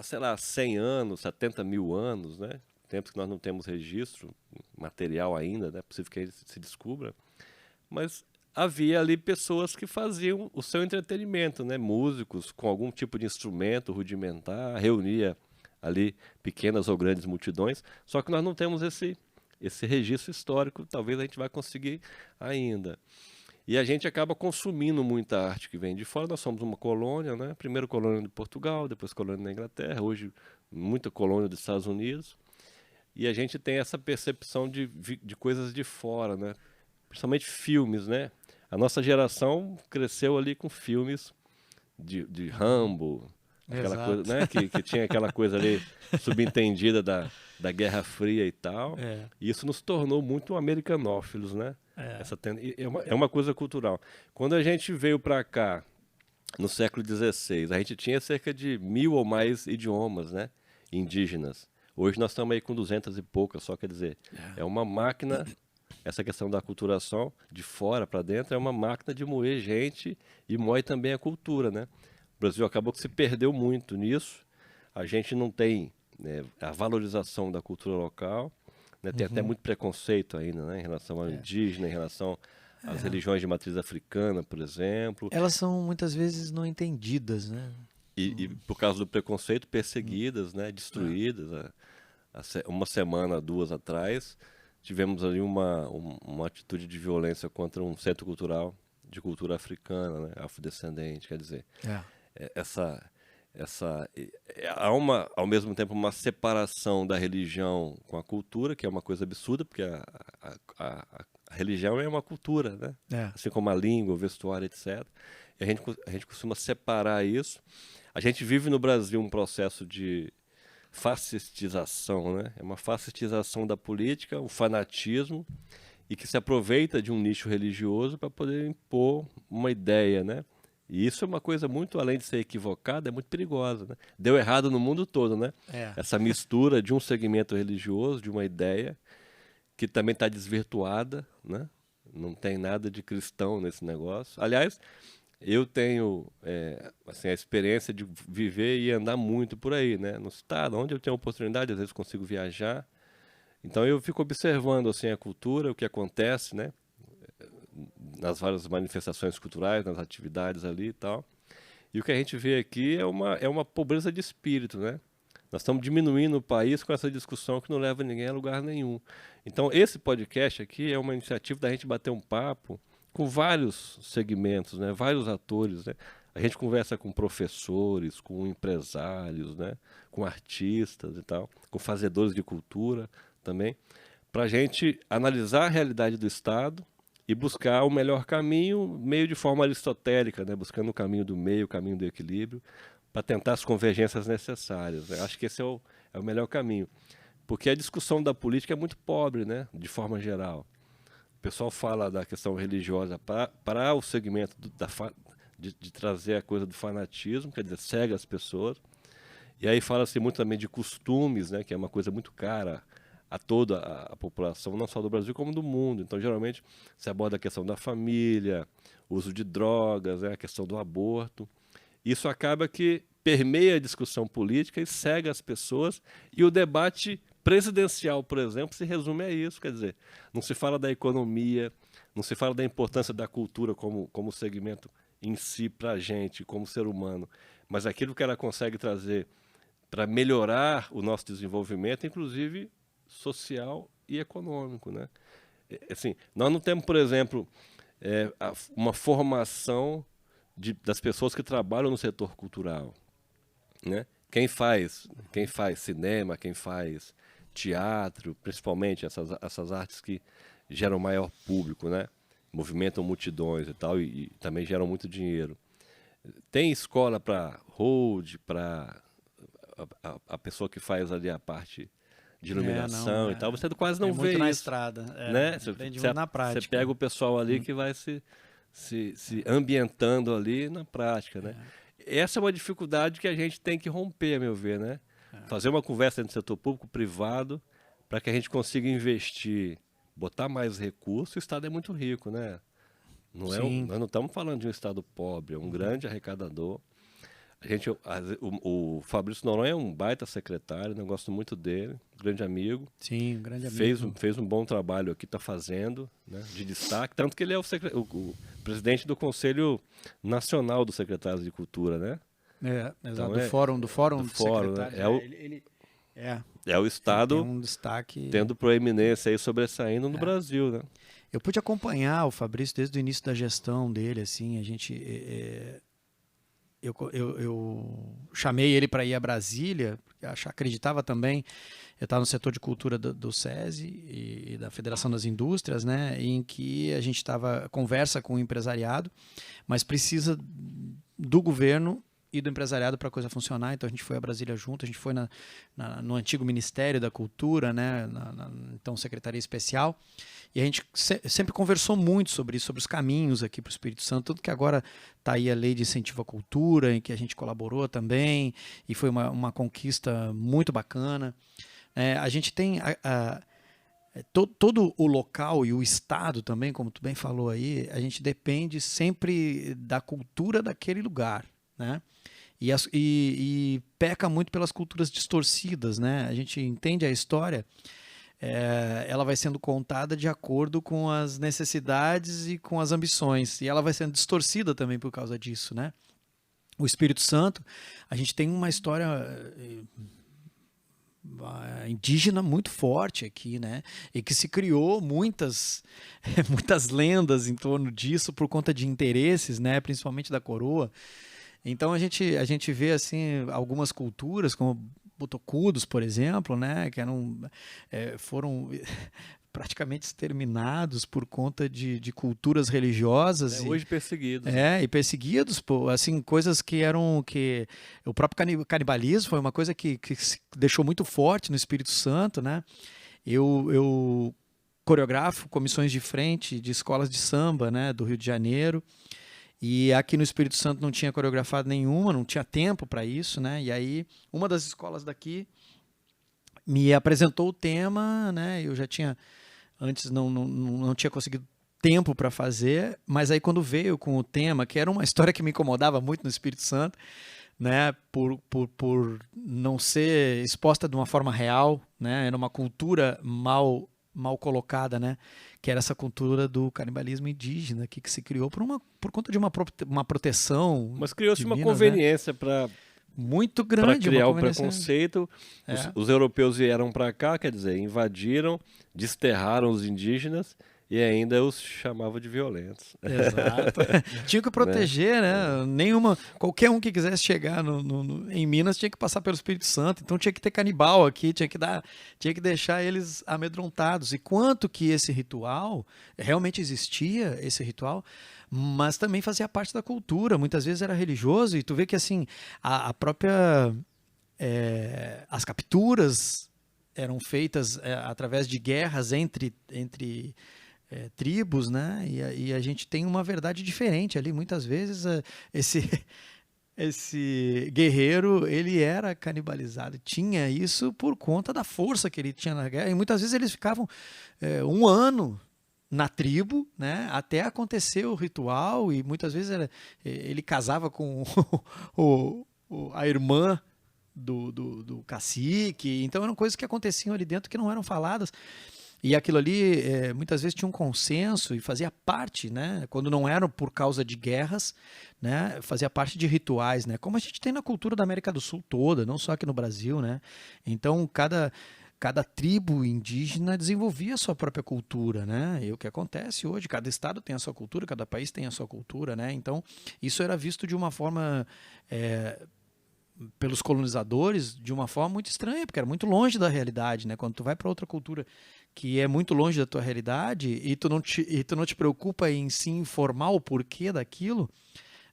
Speaker 1: sei lá, 100 anos, 70 mil anos, né, tempos que nós não temos registro material ainda, né? É possível que se descubra, mas havia ali pessoas que faziam o seu entretenimento, né? Músicos com algum tipo de instrumento rudimentar, reunia ali pequenas ou grandes multidões, só que nós não temos esse registro histórico, talvez a gente vai conseguir ainda. E a gente acaba consumindo muita arte que vem de fora. Nós somos uma colônia, né? Primeiro colônia de Portugal, depois colônia da Inglaterra, hoje muita colônia dos Estados Unidos. E a gente tem essa percepção de coisas de fora, né? Principalmente filmes, né? A nossa geração cresceu ali com filmes de Rambo, aquela coisa, né? Que tinha aquela coisa ali subentendida da Guerra Fria e tal. E isso nos tornou muito americanófilos, né? É uma coisa cultural. Quando a gente veio para cá, no século XVI, a gente tinha cerca de 1000 ou mais idiomas, né? Indígenas. Hoje nós estamos aí com 200 e poucas, só quer dizer, é uma máquina, essa questão da aculturação de fora para dentro é uma máquina de moer gente e moe também a cultura, né? O Brasil acabou que se perdeu muito nisso, a gente não tem, né, a valorização da cultura local, né? Tem até muito preconceito ainda, né, em relação ao indígena, em relação às religiões de matriz africana, por exemplo.
Speaker 2: Elas são muitas vezes não entendidas, né?
Speaker 1: e por causa do preconceito, perseguidas, né, destruídas. Uma semana, 2 atrás, tivemos ali uma atitude de violência contra um centro cultural de cultura africana, né, afrodescendente, quer dizer, há ao mesmo tempo uma separação da religião com a cultura, que é uma coisa absurda, porque a religião é uma cultura, né? Assim como a língua, o vestuário, etc. E a gente costuma separar isso. A gente vive no Brasil um processo de fascistização, né? É uma fascistização da política, um fanatismo, e que se aproveita de um nicho religioso para poder impor uma ideia, né? E isso é uma coisa muito, além de ser equivocada, é muito perigosa, né? Deu errado no mundo todo, né? Essa mistura de um segmento religioso, de uma ideia, que também está desvirtuada, né? Não tem nada de cristão nesse negócio. Aliás, eu tenho assim, a experiência de viver e andar muito por aí, né? No estado, onde eu tenho oportunidade, às vezes consigo viajar. Então eu fico observando assim, a cultura, o que acontece, né? Nas várias manifestações culturais, nas atividades ali e tal. E o que a gente vê aqui é uma pobreza de espírito, né? Nós estamos diminuindo o país com essa discussão que não leva ninguém a lugar nenhum. Então, esse podcast aqui é uma iniciativa da gente bater um papo com vários segmentos, né? Vários atores, né? A gente conversa com professores, com empresários, né? Com artistas e tal, com fazedores de cultura também, para a gente analisar a realidade do Estado e buscar o melhor caminho, meio de forma aristotélica, né? Buscando o caminho do meio, o caminho do equilíbrio, para tentar as convergências necessárias, né? Acho que esse é o melhor caminho. Porque a discussão da política é muito pobre, né? De forma geral. O pessoal fala da questão religiosa para o segmento de trazer a coisa do fanatismo, quer dizer, cega as pessoas. E aí fala-se muito também de costumes, né? Que é uma coisa muito cara a toda a população, não só do Brasil, como do mundo. Então, geralmente, se aborda a questão da família, o uso de drogas, né? A questão do aborto. Isso acaba que permeia a discussão política e cega as pessoas, e o debate presidencial, por exemplo, se resume a isso, quer dizer, não se fala da economia, não se fala da importância da cultura como segmento em si para a gente, como ser humano, mas aquilo que ela consegue trazer para melhorar o nosso desenvolvimento, inclusive social e econômico, né? Assim, nós não temos, por exemplo, uma formação das pessoas que trabalham no setor cultural, né? Quem faz cinema, quem faz teatro, principalmente essas artes que geram maior público, né? Movimentam multidões e tal, e também geram muito dinheiro. Tem escola para hold, para a pessoa que faz ali a parte de iluminação e tal, você quase não vê
Speaker 2: muito na
Speaker 1: isso,
Speaker 2: estrada,
Speaker 1: né?
Speaker 2: Aprende muito na prática.
Speaker 1: Você pega o pessoal ali que vai se ambientando ali na prática, né? Essa é uma dificuldade que a gente tem que romper, a meu ver, né? Fazer uma conversa entre o setor público e privado para que a gente consiga investir, botar mais recursos. O Estado é muito rico, né? Nós não estamos falando de um Estado pobre, é um grande arrecadador. O Fabrício Noronha é um baita secretário, eu gosto muito dele, grande amigo.
Speaker 2: Sim, um grande amigo.
Speaker 1: Fez um bom trabalho aqui, está fazendo, né, de destaque, tanto que ele é o presidente do Conselho Nacional dos Secretários de Cultura, né?
Speaker 2: Exato, do fórum dos secretários.
Speaker 1: Né? É o Estado
Speaker 2: tem um destaque,
Speaker 1: tendo proeminência aí sobressaindo no Brasil, né?
Speaker 2: Eu pude acompanhar o Fabrício desde o início da gestão dele, assim, a gente... Eu chamei ele para ir a Brasília, porque acreditava também, eu estava no setor de cultura do SESI e da Federação das Indústrias, né, em que a gente conversa com o empresariado, mas precisa do governo e do empresariado para a coisa funcionar. Então a gente foi a Brasília junto, a gente foi no antigo Ministério da Cultura, né, então Secretaria Especial, e a gente sempre conversou muito sobre isso, sobre os caminhos aqui para o Espírito Santo, tanto que agora está aí a Lei de Incentivo à Cultura, em que a gente colaborou também, e foi uma conquista muito bacana. A gente tem todo o local e o Estado também, como tu bem falou aí, a gente depende sempre da cultura daquele lugar, né? E peca muito pelas culturas distorcidas, né? A gente entende a história, ela vai sendo contada de acordo com as necessidades e com as ambições, e ela vai sendo distorcida também por causa disso, né? o Espírito Santo, a gente tem uma história indígena muito forte aqui, né? E que se criou muitas lendas em torno disso por conta de interesses, né? Principalmente da coroa. Então a gente vê assim algumas culturas como botocudos, por exemplo, né? Que foram praticamente exterminados por conta de culturas religiosas.
Speaker 1: Hoje perseguidos.
Speaker 2: E perseguidos, pô, assim, coisas que o próprio canibalismo foi uma coisa que se deixou muito forte no Espírito Santo, né? Eu coreografo comissões de frente de escolas de samba, né, do Rio de Janeiro, e aqui no Espírito Santo não tinha coreografado nenhuma, não tinha tempo para isso, né? E aí uma das escolas daqui me apresentou o tema, né? Eu já tinha antes não tinha conseguido tempo para fazer, mas aí quando veio com o tema, que era uma história que me incomodava muito no Espírito Santo, né, por não ser exposta de uma forma real, né, era uma cultura mal colocada, né, que era essa cultura do canibalismo indígena que se criou por conta de uma proteção.
Speaker 1: Mas criou-se uma
Speaker 2: Minas,
Speaker 1: conveniência,
Speaker 2: né,
Speaker 1: para
Speaker 2: muito grande,
Speaker 1: para criar o preconceito. Os europeus vieram para cá, quer dizer, invadiram, desterraram os indígenas e ainda os chamavam de violentos.
Speaker 2: Exato. Tinha que proteger, né? Qualquer um que quisesse chegar em Minas tinha que passar pelo Espírito Santo, então tinha que ter canibal aqui, tinha que deixar eles amedrontados. E quanto que esse ritual realmente existia, esse ritual, mas também fazia parte da cultura, muitas vezes era religioso, e tu vê que assim, a própria as capturas eram feitas através de guerras entre tribos, né? E a gente tem uma verdade diferente ali. Muitas vezes esse guerreiro, ele era canibalizado, tinha isso por conta da força que ele tinha na guerra, e muitas vezes eles ficavam um ano na tribo, né, até acontecer o ritual, e muitas vezes ele casava com a irmã do cacique, então eram coisas que aconteciam ali dentro que não eram faladas. E aquilo ali muitas vezes tinha um consenso e fazia parte, né, quando não eram por causa de guerras, né, fazia parte de rituais, né, como a gente tem na cultura da América do Sul toda, não só aqui no Brasil, né. Então cada tribo indígena desenvolvia a sua própria cultura, né? E o que acontece hoje, cada estado tem a sua cultura, cada país tem a sua cultura, né? Então isso era visto de uma forma pelos colonizadores de uma forma muito estranha, porque era muito longe da realidade, né? Quando tu vai para outra cultura que é muito longe da tua realidade e tu não te preocupa em se informar o porquê daquilo,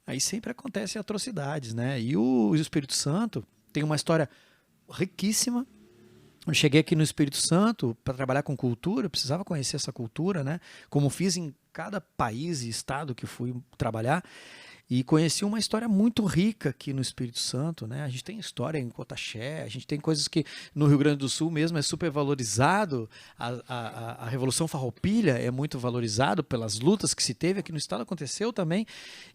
Speaker 2: aí sempre acontecem atrocidades, né? E o Espírito Santo tem uma história riquíssima. Eu cheguei aqui no Espírito Santo para trabalhar com cultura, eu precisava conhecer essa cultura, né? Como fiz em cada país e estado que fui trabalhar. E conheci uma história muito rica aqui no Espírito Santo, né? A gente tem história em Cotaxé, a gente tem coisas que no Rio Grande do Sul mesmo é super valorizado. A Revolução Farroupilha é muito valorizado pelas lutas que se teve aqui no estado, aconteceu também.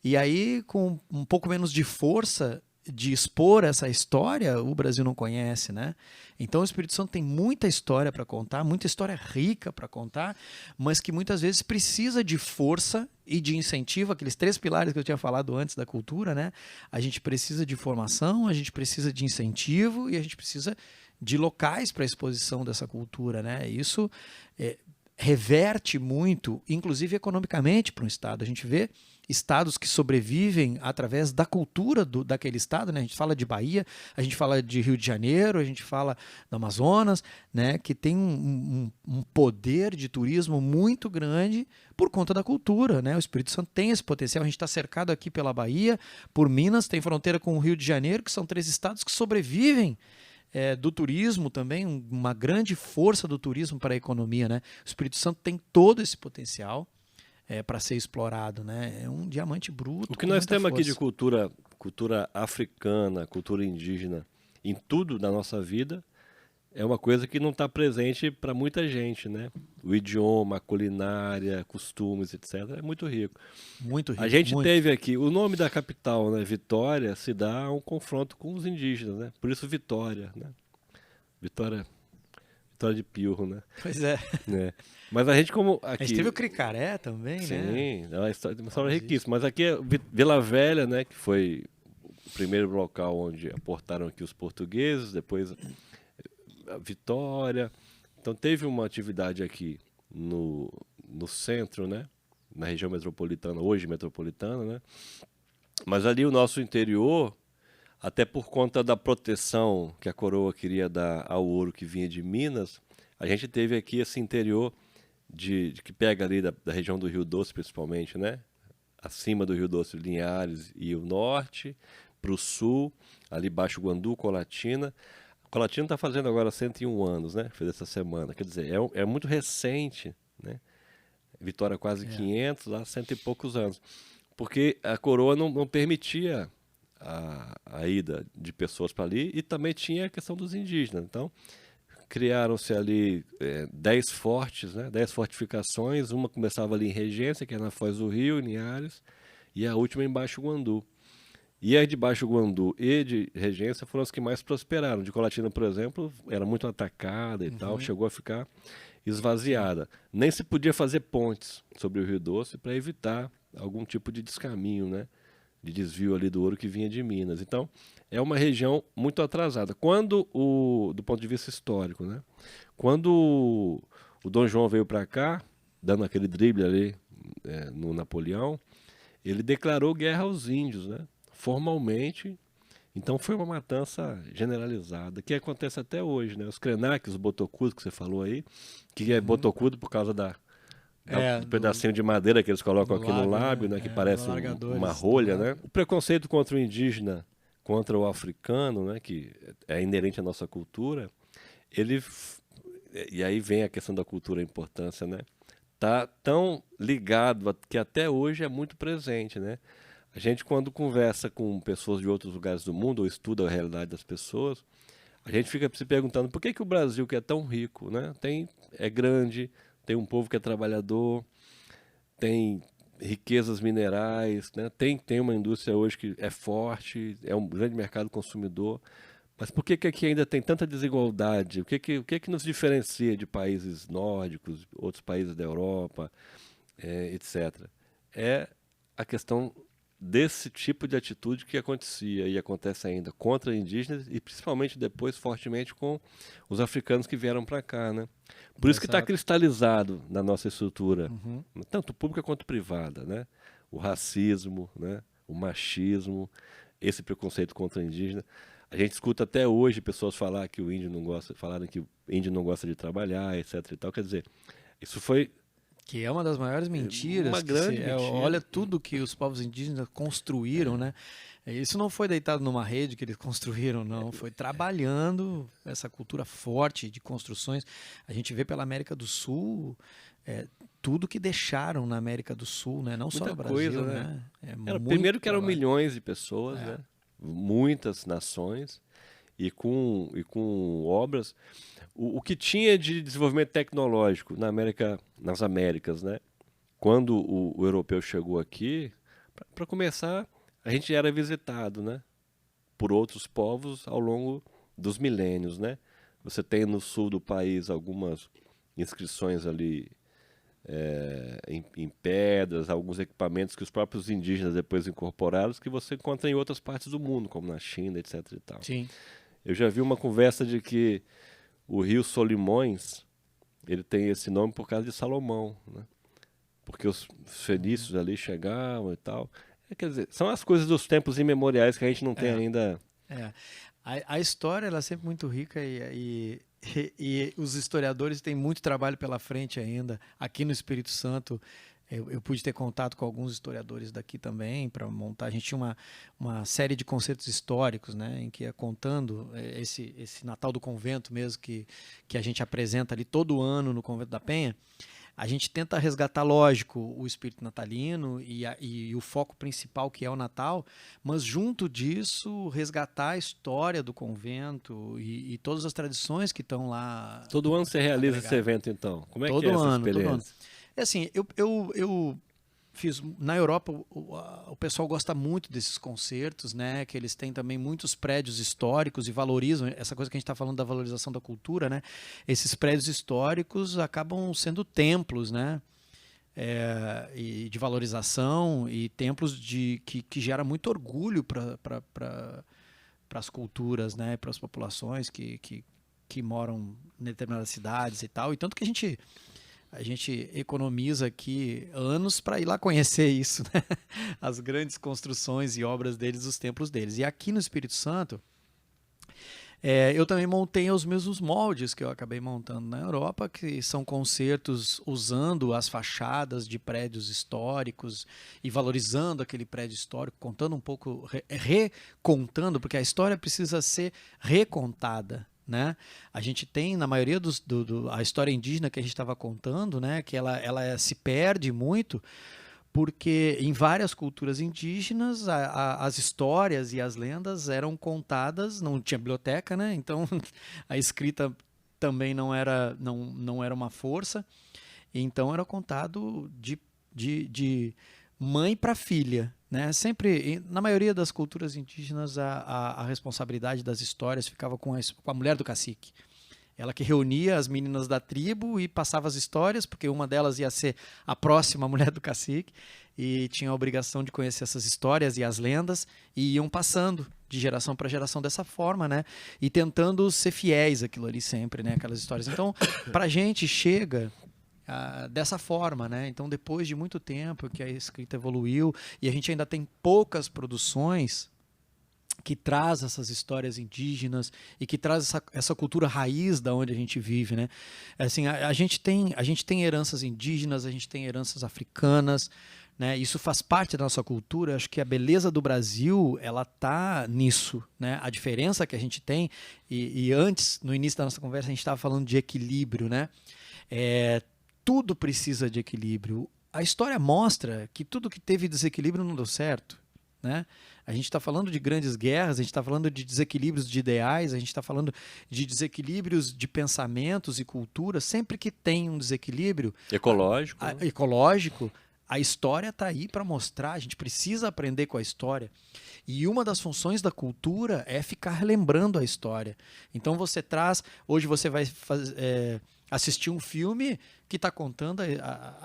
Speaker 2: E aí, com um pouco menos de força de expor essa história, o Brasil não conhece, né? Então o Espírito Santo tem muita história para contar, muita história rica para contar, mas que muitas vezes precisa de força e de incentivo, aqueles 3 pilares que eu tinha falado antes da cultura, né? A gente precisa de formação, a gente precisa de incentivo e a gente precisa de locais para a exposição dessa cultura, né? Isso reverte muito, inclusive economicamente, para um estado. A gente vê estados que sobrevivem através da cultura daquele estado, né? A gente fala de Bahia, a gente fala de Rio de Janeiro, a gente fala do Amazonas, né? Que tem um poder de turismo muito grande por conta da cultura, né? O Espírito Santo tem esse potencial. A gente está cercado aqui pela Bahia, por Minas, tem fronteira com o Rio de Janeiro, que são 3 estados que sobrevivem do turismo também, uma grande força do turismo para a economia, né? O Espírito Santo tem todo esse potencial para ser explorado, né? É um diamante bruto.
Speaker 1: O que nós temos aqui de cultura africana, cultura indígena, em tudo da nossa vida, é uma coisa que não está presente para muita gente, né? O idioma, a culinária, costumes, etc. É muito rico.
Speaker 2: Muito rico.
Speaker 1: A gente
Speaker 2: muito.
Speaker 1: teve aqui, o nome da capital, né, Vitória, se dá a um confronto com os indígenas, né? Por isso Vitória, né? Vitória de Pilro, né?
Speaker 2: Pois é.
Speaker 1: Mas a gente como aqui...
Speaker 2: A gente teve o Cricaré também,
Speaker 1: sim,
Speaker 2: né?
Speaker 1: Sim, é uma história riquíssima. Mas aqui é Vila Velha, né, que foi o primeiro local onde aportaram aqui os portugueses, depois a Vitória. Então teve uma atividade aqui no centro, né? Na região metropolitana, hoje metropolitana, né? Mas ali o nosso interior, até por conta da proteção que a coroa queria dar ao ouro que vinha de Minas, a gente teve aqui esse interior de que pega ali da região do Rio Doce, principalmente, né? Acima do Rio Doce, Linhares e o norte, para o sul, ali Baixo Guandu, Colatina. Colatina está fazendo agora 101 anos, né? Fez essa semana. Quer dizer, é muito recente, né? Vitória quase 500, lá 100 e poucos anos. Porque a coroa não permitia a ida de pessoas para ali e também tinha a questão dos indígenas. Então, criaram-se ali 10 fortes, né? 10 fortificações. Uma começava ali em Regência, que é na Foz do Rio, em Linhares, e a última em Baixo Guandu. E as de Baixo Guandu e de Regência foram as que mais prosperaram. De Colatina, por exemplo, era muito atacada e tal, chegou a ficar esvaziada. Nem se podia fazer pontes sobre o Rio Doce para evitar algum tipo de descaminho, né? De desvio ali do ouro que vinha de Minas. Então, é uma região muito atrasada. Do ponto de vista histórico, né? Quando o Dom João veio para cá, dando aquele drible ali no Napoleão, ele declarou guerra aos índios, né? Formalmente. Então foi uma matança generalizada, que acontece até hoje, né? Os Krenak, os botocudos que você falou aí, que é botocudo por causa do pedacinho de madeira que eles colocam aqui no lábio, né? Que parece uma rolha, né? O preconceito contra o indígena, contra o africano, né? Que é inerente à nossa cultura, e aí vem a questão da cultura, a importância, né? Tá tão ligado que até hoje é muito presente, né? A gente, quando conversa com pessoas de outros lugares do mundo ou estuda a realidade das pessoas, a gente fica se perguntando por que o Brasil, que é tão rico, né? É grande, tem um povo que é trabalhador, tem riquezas minerais, né? Tem uma indústria hoje que é forte, é um grande mercado consumidor, mas por que aqui ainda tem tanta desigualdade? O que nos diferencia de países nórdicos, outros países da Europa, etc. É a questão desse tipo de atitude que acontecia e acontece ainda contra indígenas e principalmente depois fortemente com os africanos que vieram para cá, né? Por isso que está cristalizado na nossa estrutura, tanto pública quanto privada, né? O racismo, né? O machismo, esse preconceito contra indígena. A gente escuta até hoje pessoas falarem que o índio não gosta de trabalhar, etc. e tal. Quer dizer, isso foi
Speaker 2: que é uma das maiores mentiras.
Speaker 1: Uma grande mentira.
Speaker 2: Olha tudo que os povos indígenas construíram, né? Isso não foi deitado numa rede que eles construíram, não. Foi trabalhando essa cultura forte de construções. A gente vê pela América do Sul tudo que deixaram na América do Sul, né? Não
Speaker 1: muita
Speaker 2: só no Brasil,
Speaker 1: coisa, né?
Speaker 2: Primeiro
Speaker 1: que eram milhões de pessoas, né? Muitas nações e com obras. O que tinha de desenvolvimento tecnológico nas Américas, né? Quando o europeu chegou aqui, para começar, a gente era visitado, né? Por outros povos ao longo dos milênios, né? Você tem no sul do país algumas inscrições ali em pedras, alguns equipamentos que os próprios indígenas depois incorporaram, que você encontra em outras partes do mundo, como na China, etc. e tal.
Speaker 2: Sim.
Speaker 1: Eu já vi uma conversa de que o rio Solimões, ele tem esse nome por causa de Salomão, né? Porque os fenícios ali chegavam e tal. Quer dizer, são as coisas dos tempos imemoriais que a gente não tem ainda.
Speaker 2: A história ela é sempre muito rica e os historiadores têm muito trabalho pela frente ainda. Aqui no Espírito Santo, eu pude ter contato com alguns historiadores daqui também para montar. A gente tinha uma série de concertos históricos, né, em que ia contando esse Natal do Convento mesmo que a gente apresenta ali todo ano no Convento da Penha. A gente tenta resgatar, lógico, o espírito natalino e o foco principal que é o Natal, mas junto disso resgatar a história do convento e todas as tradições que estão lá.
Speaker 1: Todo ano você realiza esse evento, então? Como é que é essa experiência?
Speaker 2: Todo ano. É assim, eu fiz na Europa, o pessoal gosta muito desses concertos, né? Que eles têm também muitos prédios históricos e valorizam essa coisa que a gente está falando da valorização da cultura, né? Esses prédios históricos acabam sendo templos, né? e de valorização, e templos que gera muito orgulho para as culturas, né, para as populações que moram em determinadas cidades e tal. E tanto que a gente economiza aqui anos para ir lá conhecer isso, né? As grandes construções e obras deles, os templos deles. E aqui no Espírito Santo, eu também montei os mesmos moldes que eu acabei montando na Europa, que são concertos usando as fachadas de prédios históricos e valorizando aquele prédio histórico, contando um pouco, recontando, porque a história precisa ser recontada. Né? A gente tem, na maioria a história indígena que a gente estava contando, né, que ela se perde muito, porque em várias culturas indígenas as histórias e as lendas eram contadas, não tinha biblioteca, né? Então a escrita também não era uma força, então era contado de mãe para filha. Né? Sempre, na maioria das culturas indígenas, a responsabilidade das histórias ficava com a mulher do cacique. Ela que reunia as meninas da tribo e passava as histórias, porque uma delas ia ser a próxima mulher do cacique, e tinha a obrigação de conhecer essas histórias e as lendas, e iam passando de geração para geração dessa forma, né? E tentando ser fiéis àquilo ali sempre, né? Aquelas histórias. Então, para a gente chega dessa forma, né? Então, depois de muito tempo que a escrita evoluiu, e a gente ainda tem poucas produções que traz essas histórias indígenas e que traz essa cultura raiz da onde a gente vive, né? Assim, a gente tem heranças indígenas, a gente tem heranças africanas, né? Isso faz parte da nossa cultura. Acho que a beleza do Brasil, ela tá nisso, né? A diferença que a gente tem, e antes, no início da nossa conversa, a gente estava falando de equilíbrio, né? Tudo precisa de equilíbrio. A história mostra que tudo que teve desequilíbrio não deu certo. Né? A gente está falando de grandes guerras, a gente está falando de desequilíbrios de ideais, a gente está falando de desequilíbrios de pensamentos e cultura. Sempre que tem um desequilíbrio ecológico, a história está aí para mostrar. A gente precisa aprender com a história. E uma das funções da cultura é ficar relembrando a história. Então hoje você vai assistir um filme que está contando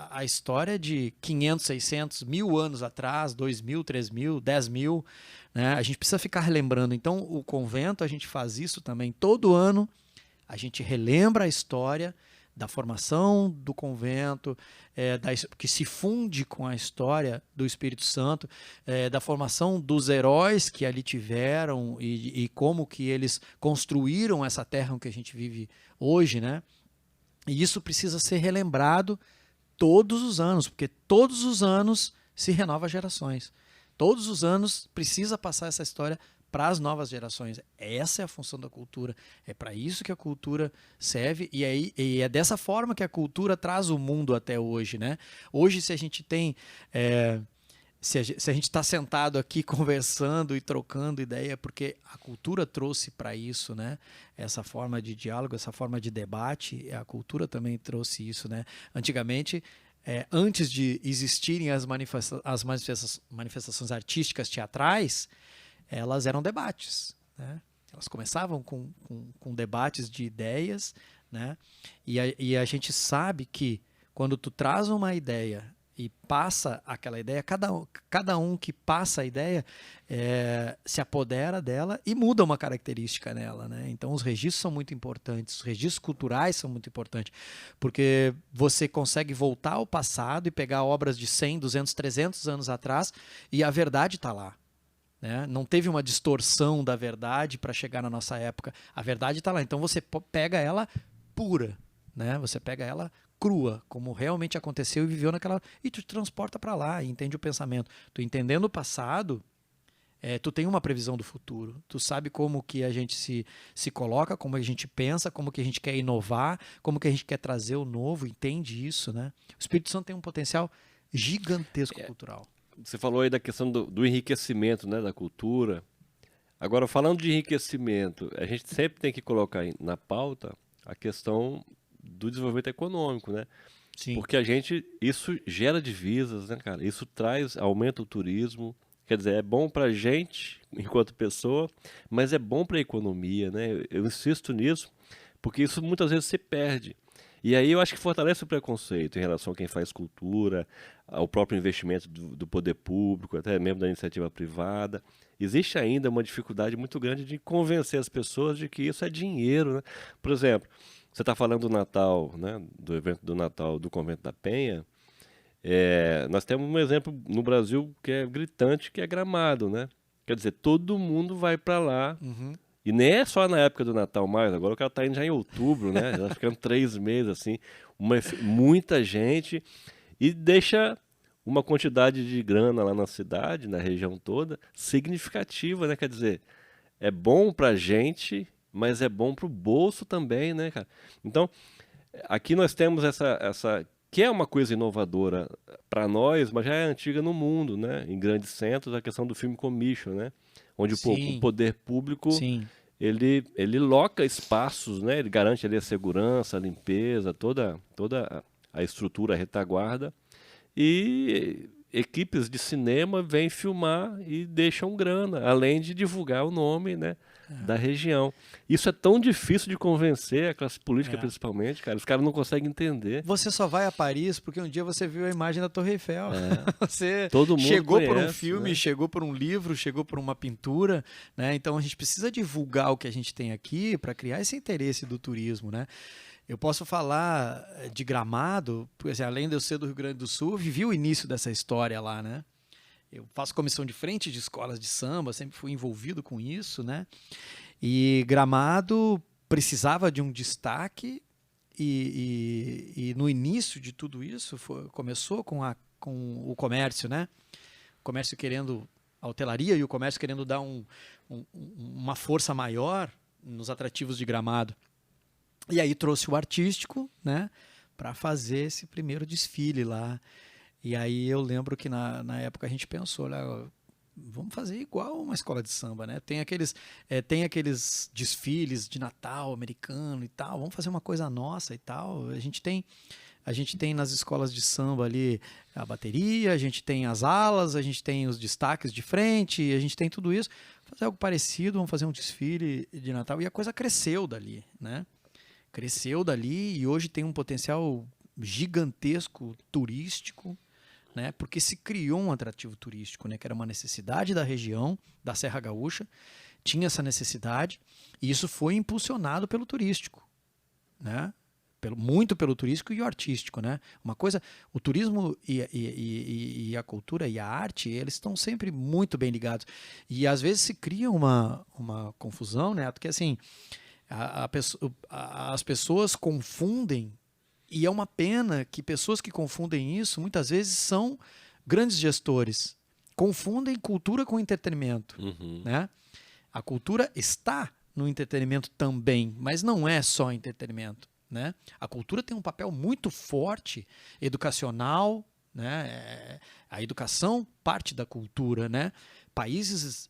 Speaker 2: a história de 500, 600, 1000 anos atrás, 2000, 3000, 10.000. Né? A gente precisa ficar relembrando. Então, o convento, a gente faz isso também. Todo ano, a gente relembra a história da formação do convento, que se funde com a história do Espírito Santo, da formação dos heróis que ali tiveram e como que eles construíram essa terra que a gente vive hoje, né? E isso precisa ser relembrado todos os anos, porque todos os anos se renova gerações. Todos os anos precisa passar essa história para as novas gerações. Essa é a função da cultura. É para isso que a cultura serve, e é dessa forma que a cultura traz o mundo até hoje. Né? Hoje, se a gente tem... Se a gente está sentado aqui conversando e trocando ideia, porque a cultura trouxe para isso, né? Essa forma de diálogo, essa forma de debate, a cultura também trouxe isso. Né? Antigamente, antes de existirem as manifestações artísticas teatrais, elas eram debates. Né? Elas começavam com debates de ideias, né? E a gente sabe que quando tu traz uma ideia e passa aquela ideia, cada um que passa a ideia se apodera dela e muda uma característica nela. Né? Então os registros são muito importantes, os registros culturais são muito importantes, porque você consegue voltar ao passado e pegar obras de 100, 200, 300 anos atrás e a verdade está lá. Né? Não teve uma distorção da verdade para chegar na nossa época. A verdade está lá. Então você pega ela pura, né? Você pega ela crua, como realmente aconteceu e viveu naquela... E tu transporta para lá e entende o pensamento. Tu entendendo o passado, tu tem uma previsão do futuro. Tu sabe como que a gente se coloca, como a gente pensa, como que a gente quer inovar, como que a gente quer trazer o novo, entende isso, né? O Espírito Santo tem um potencial gigantesco cultural.
Speaker 1: Você falou aí da questão do enriquecimento, né, da cultura. Agora, falando de enriquecimento, a gente sempre tem que colocar na pauta a questão do desenvolvimento econômico, né?
Speaker 2: Sim.
Speaker 1: Porque isso gera divisas, né, cara? Isso aumenta o turismo. Quer dizer, é bom pra gente, enquanto pessoa, mas é bom pra economia, né? Eu insisto nisso, porque isso muitas vezes se perde. E aí eu acho que fortalece o preconceito em relação a quem faz cultura, ao próprio investimento do poder público, até mesmo da iniciativa privada. Existe ainda uma dificuldade muito grande de convencer as pessoas de que isso é dinheiro, né? Por exemplo, você está falando do Natal, né? Do evento do Natal do Convento da Penha. Nós temos um exemplo no Brasil que é gritante, que é Gramado, né? Quer dizer, todo mundo vai para lá.
Speaker 2: Uhum.
Speaker 1: E nem é só na época do Natal mais, agora o cara tá indo já em outubro, né? Já ficando 3 meses, assim, muita gente, e deixa uma quantidade de grana lá na cidade, na região toda, significativa, né? Quer dizer, é bom pra gente, mas é bom pro bolso também, né, cara? Então, aqui nós temos essa que é uma coisa inovadora para nós, mas já é antiga no mundo, né? Em grandes centros, a questão do film commission, né? Onde o
Speaker 2: Sim,
Speaker 1: poder público
Speaker 2: sim.
Speaker 1: ele loca espaços, né? Ele garante ali a segurança, a limpeza, toda a estrutura, a retaguarda. E equipes de cinema vêm filmar e deixam grana, além de divulgar o nome, né, da região. Isso é tão difícil de convencer a classe política,
Speaker 2: É.
Speaker 1: principalmente, cara. Os caras não conseguem entender.
Speaker 2: Você só vai a Paris porque um dia você viu a imagem da Torre Eiffel. Você
Speaker 1: Todo mundo
Speaker 2: chegou por um
Speaker 1: conhece,
Speaker 2: filme,
Speaker 1: né?
Speaker 2: chegou por um livro, chegou por uma pintura, né? Então a gente precisa divulgar o que a gente tem aqui para criar esse interesse do turismo, né? Eu posso falar de Gramado, porque além de eu ser do Rio Grande do Sul, eu vivi o início dessa história lá, né? Eu faço comissão de frente de escolas de samba, sempre fui envolvido com isso, né? E Gramado precisava de um destaque e no início de tudo isso começou com o comércio, né? O comércio querendo, a hotelaria e o comércio querendo dar uma força maior nos atrativos de Gramado. E aí trouxe o artístico, né? Para fazer esse primeiro desfile lá. E aí eu lembro que na época a gente pensou, olha, vamos fazer igual uma escola de samba, né? Tem aqueles desfiles de Natal americano e tal, vamos fazer uma coisa nossa e tal. A gente tem nas escolas de samba ali a bateria, a gente tem as alas, a gente tem os destaques de frente, a gente tem tudo isso. Fazer algo parecido, vamos fazer um desfile de Natal. E a coisa cresceu dali, né? Cresceu dali e hoje tem um potencial gigantesco turístico, né? Porque se criou um atrativo turístico, né? Que era uma necessidade da região, da Serra Gaúcha, tinha essa necessidade e isso foi impulsionado pelo turístico, né? Muito pelo turístico e o artístico, né? Uma coisa, o turismo e a cultura e a arte, eles estão sempre muito bem ligados e às vezes se cria uma confusão, né? Porque assim, as pessoas confundem. E é uma pena que pessoas que confundem isso, muitas vezes são grandes gestores. Confundem cultura com entretenimento.
Speaker 1: Uhum.
Speaker 2: Né? A cultura está no entretenimento também, mas não é só entretenimento. Né? A cultura tem um papel muito forte, educacional. Né? A educação parte da cultura. Né? Países,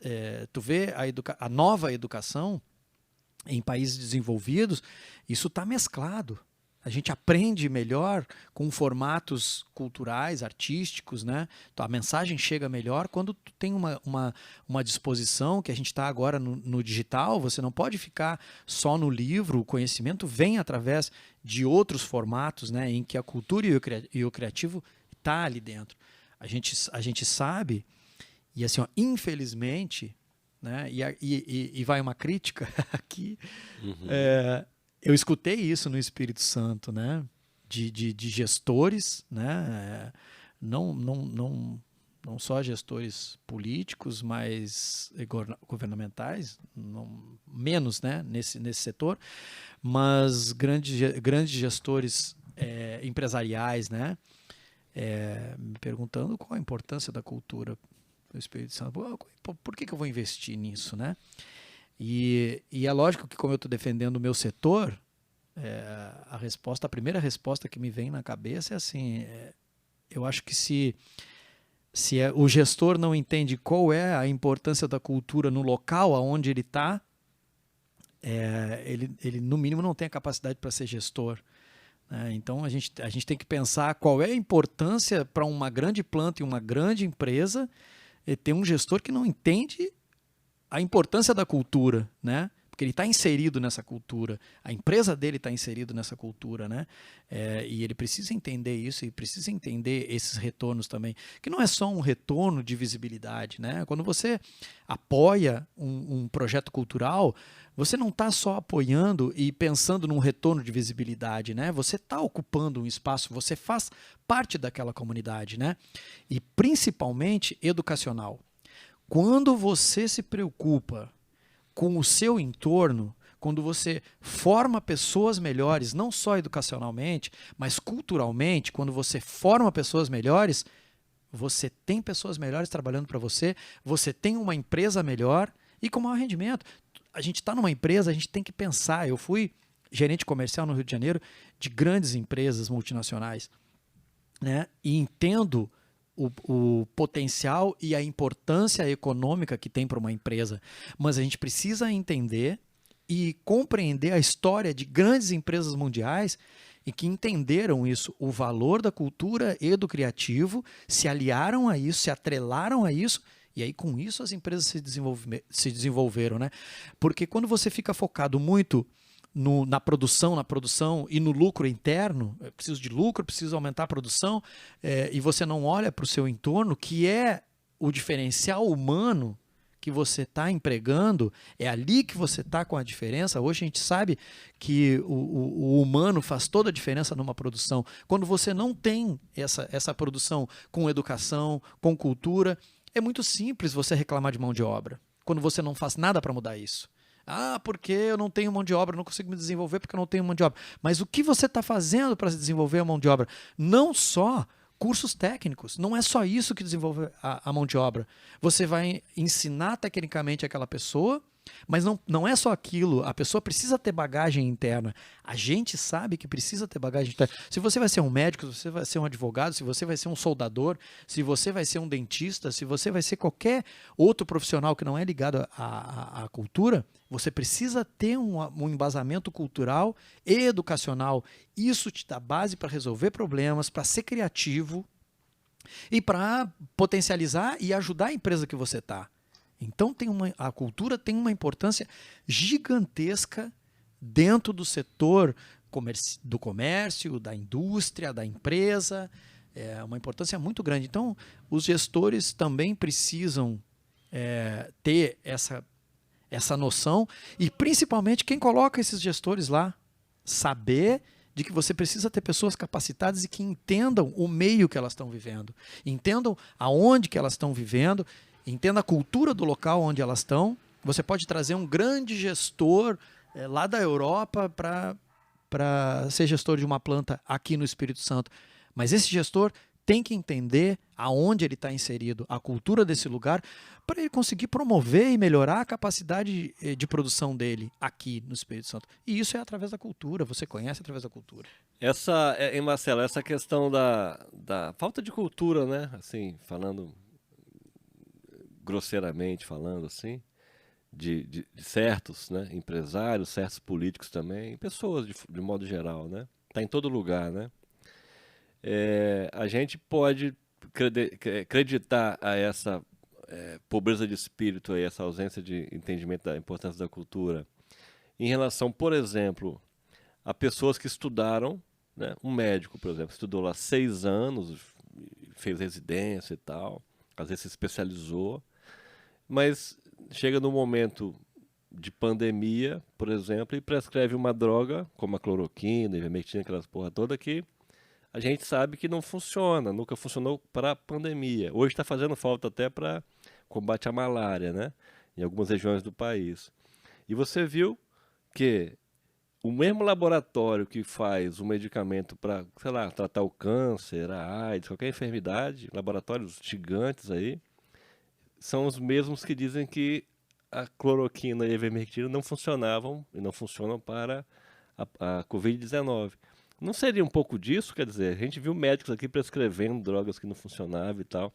Speaker 2: tu vê a nova educação em países desenvolvidos, isso está mesclado. A gente aprende melhor com formatos culturais, artísticos, né? Então, a mensagem chega melhor quando tu tem uma disposição, que a gente está agora no digital, você não pode ficar só no livro, o conhecimento vem através de outros formatos, né? Em que a cultura e o criativo está ali dentro. A gente sabe, e assim, ó, infelizmente, né? E vai uma crítica aqui, eu escutei isso no Espírito Santo, né? De gestores, né? Não só gestores políticos, mas governamentais, menos, né? nesse setor, mas grandes gestores empresariais, né? Me perguntando qual a importância da cultura no Espírito Santo. Por que eu vou investir nisso, né? E é lógico que, como eu estou defendendo o meu setor, a primeira resposta que me vem na cabeça é assim, eu acho que se o gestor não entende qual é a importância da cultura no local aonde ele está, ele no mínimo não tem a capacidade para ser gestor. Né? Então a gente tem que pensar qual é a importância para uma grande planta e uma grande empresa ter um gestor que não entende a importância da cultura, né? porque ele está inserido nessa cultura, a empresa dele está inserida nessa cultura, né? E ele precisa entender isso e precisa entender esses retornos também, que não é só um retorno de visibilidade, né? Quando você apoia um projeto cultural, você não está só apoiando e pensando num retorno de visibilidade, né? Você está ocupando um espaço, você faz parte daquela comunidade, né? E principalmente educacional. Quando você se preocupa com o seu entorno, quando você forma pessoas melhores, não só educacionalmente, mas culturalmente, quando você forma pessoas melhores, você tem pessoas melhores trabalhando para você, você tem uma empresa melhor e com maior rendimento. A gente está numa empresa, a gente tem que pensar. Eu fui gerente comercial no Rio de Janeiro de grandes empresas multinacionais, né? E entendo o potencial e a importância econômica que tem para uma empresa. Mas a gente precisa entender e compreender a história de grandes empresas mundiais e que entenderam isso, o valor da cultura e do criativo, se aliaram a isso, se atrelaram a isso, e aí com isso as empresas se desenvolveram, né? Porque quando você fica focado muito na produção e no lucro interno, eu preciso de lucro, preciso aumentar a produção, e você não olha para o seu entorno, que é o diferencial humano que você está empregando, é ali que você está com a diferença. Hoje a gente sabe que o humano faz toda a diferença numa produção. Quando você não tem essa produção com educação, com cultura, é muito simples você reclamar de mão de obra, quando você não faz nada para mudar isso. Ah, porque eu não tenho mão de obra, não consigo me desenvolver porque eu não tenho mão de obra. Mas o que você está fazendo para desenvolver a mão de obra? Não só cursos técnicos, não é só isso que desenvolve a mão de obra. Você vai ensinar tecnicamente aquela pessoa, mas não é só aquilo, a pessoa precisa ter bagagem interna. A gente sabe que precisa ter bagagem interna. Se você vai ser um médico, se você vai ser um advogado, se você vai ser um soldador, se você vai ser um dentista, se você vai ser qualquer outro profissional que não é ligado à cultura, você precisa ter um embasamento cultural e educacional. Isso te dá base para resolver problemas, para ser criativo e para potencializar e ajudar a empresa que você está. Então a cultura tem uma importância gigantesca dentro do setor do comércio, da indústria, da empresa. É uma importância muito grande. Então, os gestores também precisam ter essa noção e, principalmente, quem coloca esses gestores lá, saber de que você precisa ter pessoas capacitadas e que entendam o meio que elas estão vivendo, entendam aonde que elas estão vivendo, entenda a cultura do local onde elas estão. Você pode trazer um grande gestor lá da Europa para ser gestor de uma planta aqui no Espírito Santo. Mas esse gestor tem que entender aonde ele está inserido, a cultura desse lugar, para ele conseguir promover e melhorar a capacidade de produção dele aqui no Espírito Santo. E isso é através da cultura, você conhece através da cultura.
Speaker 1: Marcelo, essa questão da falta de cultura, né? Assim, falando grosseiramente falando assim, de certos, né, empresários, certos políticos também, pessoas de modo geral, né? Tá em todo lugar, né? A gente pode acreditar a essa pobreza de espírito, a essa ausência de entendimento da importância da cultura, em relação, por exemplo, a pessoas que estudaram, né? Um médico, por exemplo, estudou lá 6 anos, fez residência e tal, às vezes se especializou, mas chega num momento de pandemia, por exemplo, e prescreve uma droga, como a cloroquina, ivermectina, aquelas porra toda, que a gente sabe que não funciona, nunca funcionou para a pandemia. Hoje está fazendo falta até para combate à malária, né? Em algumas regiões do país. E você viu que o mesmo laboratório que faz um medicamento para, sei lá, tratar o câncer, a AIDS, qualquer enfermidade, laboratórios gigantes aí, são os mesmos que dizem que a cloroquina e a ivermectina não funcionavam e não funcionam para a Covid-19. Não seria um pouco disso? Quer dizer, a gente viu médicos aqui prescrevendo drogas que não funcionavam e tal,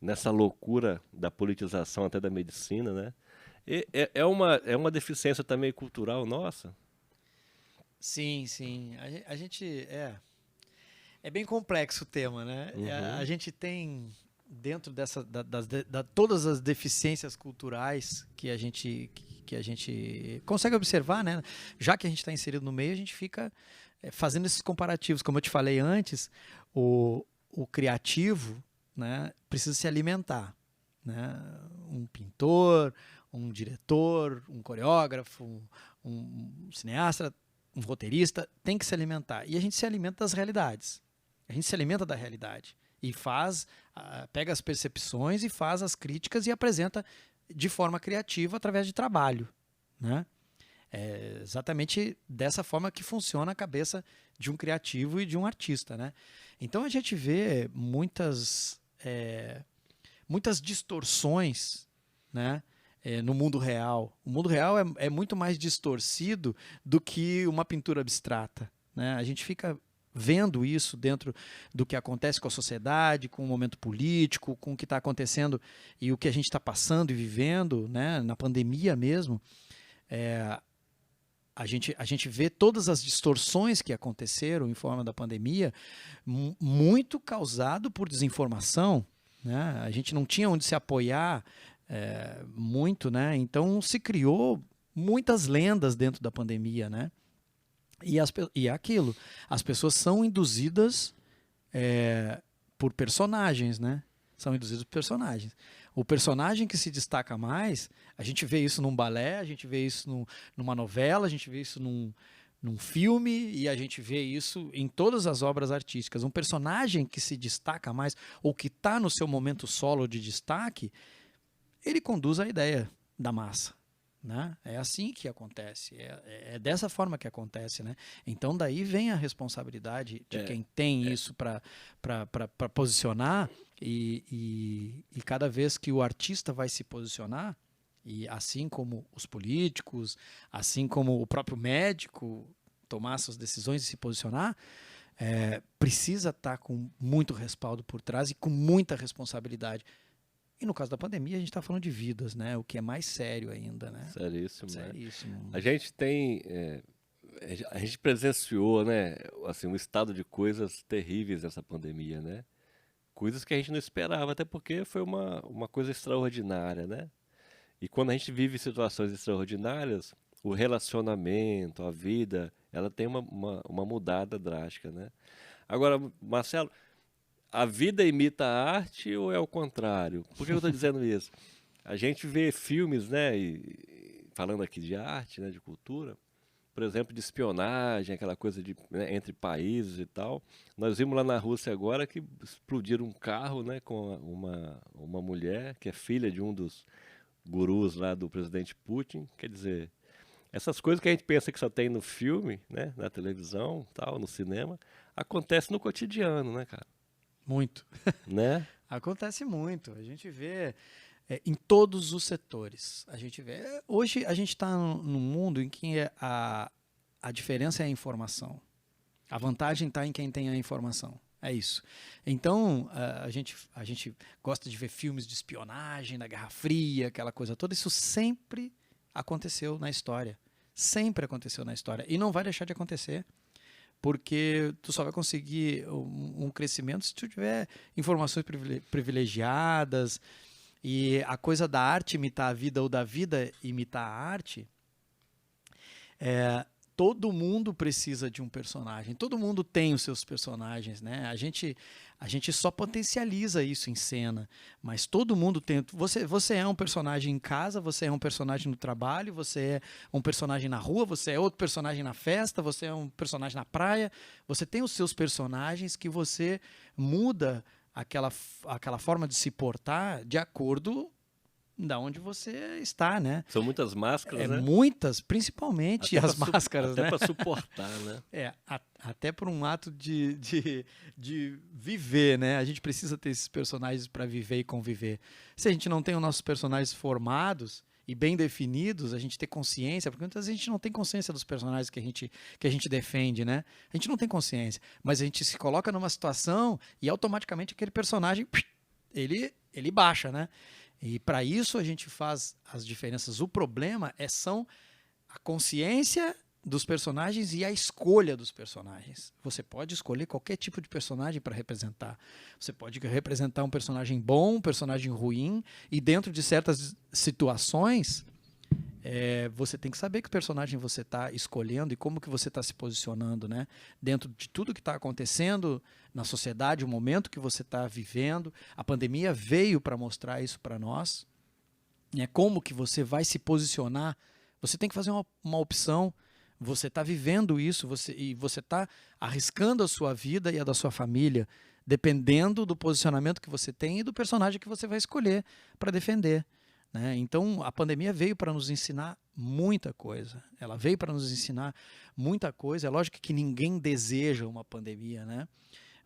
Speaker 1: nessa loucura da politização até da medicina, né? É uma deficiência também cultural nossa?
Speaker 2: Sim, sim. A gente é bem complexo o tema, né?
Speaker 1: Uhum.
Speaker 2: A gente tem dentro todas as deficiências culturais que a gente que a gente consegue observar, né? Já que a gente está inserido no meio, a gente fica fazendo esses comparativos. Como eu te falei antes, o criativo, né, precisa se alimentar, né? Um pintor, um diretor, um coreógrafo, um cineasta, um roteirista tem que se alimentar. E a gente se alimenta das realidades. A gente se alimenta da realidade e pega as percepções e faz as críticas e apresenta de forma criativa através de trabalho, né? É exatamente dessa forma que funciona a cabeça de um criativo e de um artista, né? Então a gente vê muitas distorções, né, no mundo real. O mundo real é muito mais distorcido do que uma pintura abstrata, né? A gente fica vendo isso dentro do que acontece com a sociedade, com o momento político, com o que está acontecendo e o que a gente está passando e vivendo, né, na pandemia mesmo. A gente vê todas as distorções que aconteceram em forma da pandemia, muito causado por desinformação, né? A gente não tinha onde se apoiar muito, né? Então se criou muitas lendas dentro da pandemia, né? E é aquilo, as pessoas são induzidas por personagens, né? São induzidos por personagens. O personagem que se destaca mais, a gente vê isso num balé, a gente vê isso numa novela, a gente vê isso num filme e a gente vê isso em todas as obras artísticas. Um personagem que se destaca mais ou que está no seu momento solo de destaque, ele conduz a ideia da massa, né? É assim que acontece, é dessa forma que acontece, né? Então daí vem a responsabilidade de quem tem isso para posicionar e cada vez que o artista vai se posicionar, e assim como os políticos, assim como o próprio médico tomar suas decisões e se posicionar, precisa estar com muito respaldo por trás e com muita responsabilidade. E no caso da pandemia, a gente está falando de vidas, né? O que é mais sério ainda, né?
Speaker 1: Seríssimo,
Speaker 2: Seríssimo.
Speaker 1: Né? A gente tem... a gente presenciou, né, assim, um estado de coisas terríveis nessa pandemia, né? Coisas que a gente não esperava, até porque foi uma coisa extraordinária, né? E quando a gente vive situações extraordinárias, o relacionamento, a vida, ela tem uma mudada drástica, né? Agora, Marcelo, a vida imita a arte ou é o contrário? Por que eu estou dizendo isso? A gente vê filmes, né, falando aqui de arte, né, de cultura, por exemplo, de espionagem, aquela coisa né, entre países e tal. Nós vimos lá na Rússia agora que explodiram um carro, né, com uma mulher que é filha de um dos gurus lá do presidente Putin. Quer dizer, essas coisas que a gente pensa que só tem no filme, né, na televisão, tal, no cinema, acontece no cotidiano, né, cara?
Speaker 2: Muito.
Speaker 1: Né?
Speaker 2: Acontece muito. A gente vê em todos os setores. A gente vê. Hoje a gente está num mundo em que a diferença é a informação. A vantagem está em quem tem a informação. É isso. Então, a gente gosta de ver filmes de espionagem, da Guerra Fria, aquela coisa toda. Isso sempre aconteceu na história. Sempre aconteceu na história. E não vai deixar de acontecer. Porque tu só vai conseguir um crescimento se tu tiver informações privilegiadas. E a coisa da arte imitar a vida ou da vida imitar a arte, todo mundo precisa de um personagem. Todo mundo tem os seus personagens, né? A gente só potencializa isso em cena, mas todo mundo tem. Você é um personagem em casa, você é um personagem no trabalho, você é um personagem na rua, você é outro personagem na festa, você é um personagem na praia. Você tem os seus personagens que você muda aquela forma de se portar de acordo da onde você está, né?
Speaker 1: São muitas máscaras, né?
Speaker 2: Muitas, principalmente
Speaker 1: até
Speaker 2: as máscaras,
Speaker 1: até
Speaker 2: né?
Speaker 1: para suportar, né?
Speaker 2: Até por um ato de viver, né? A gente precisa ter esses personagens para viver e conviver. Se a gente não tem os nossos personagens formados e bem definidos, a gente ter consciência, porque muitas vezes a gente não tem consciência dos personagens que a gente defende, né? A gente não tem consciência, mas a gente se coloca numa situação e automaticamente aquele personagem, ele baixa, né? E para isso a gente faz as diferenças. O problema são a consciência dos personagens e a escolha dos personagens. Você pode escolher qualquer tipo de personagem para representar. Você pode representar um personagem bom, um personagem ruim, e dentro de certas situações, você tem que saber que personagem você está escolhendo e como que você está se posicionando, né? Dentro de tudo que está acontecendo na sociedade, o momento que você está vivendo. A pandemia veio para mostrar isso para nós. Como que você vai se posicionar? Você tem que fazer uma opção. Você está vivendo isso e você está arriscando a sua vida e a da sua família, dependendo do posicionamento que você tem e do personagem que você vai escolher para defender. Né? Então, a pandemia veio para nos ensinar muita coisa. Ela veio para nos ensinar muita coisa. É lógico que ninguém deseja uma pandemia, né?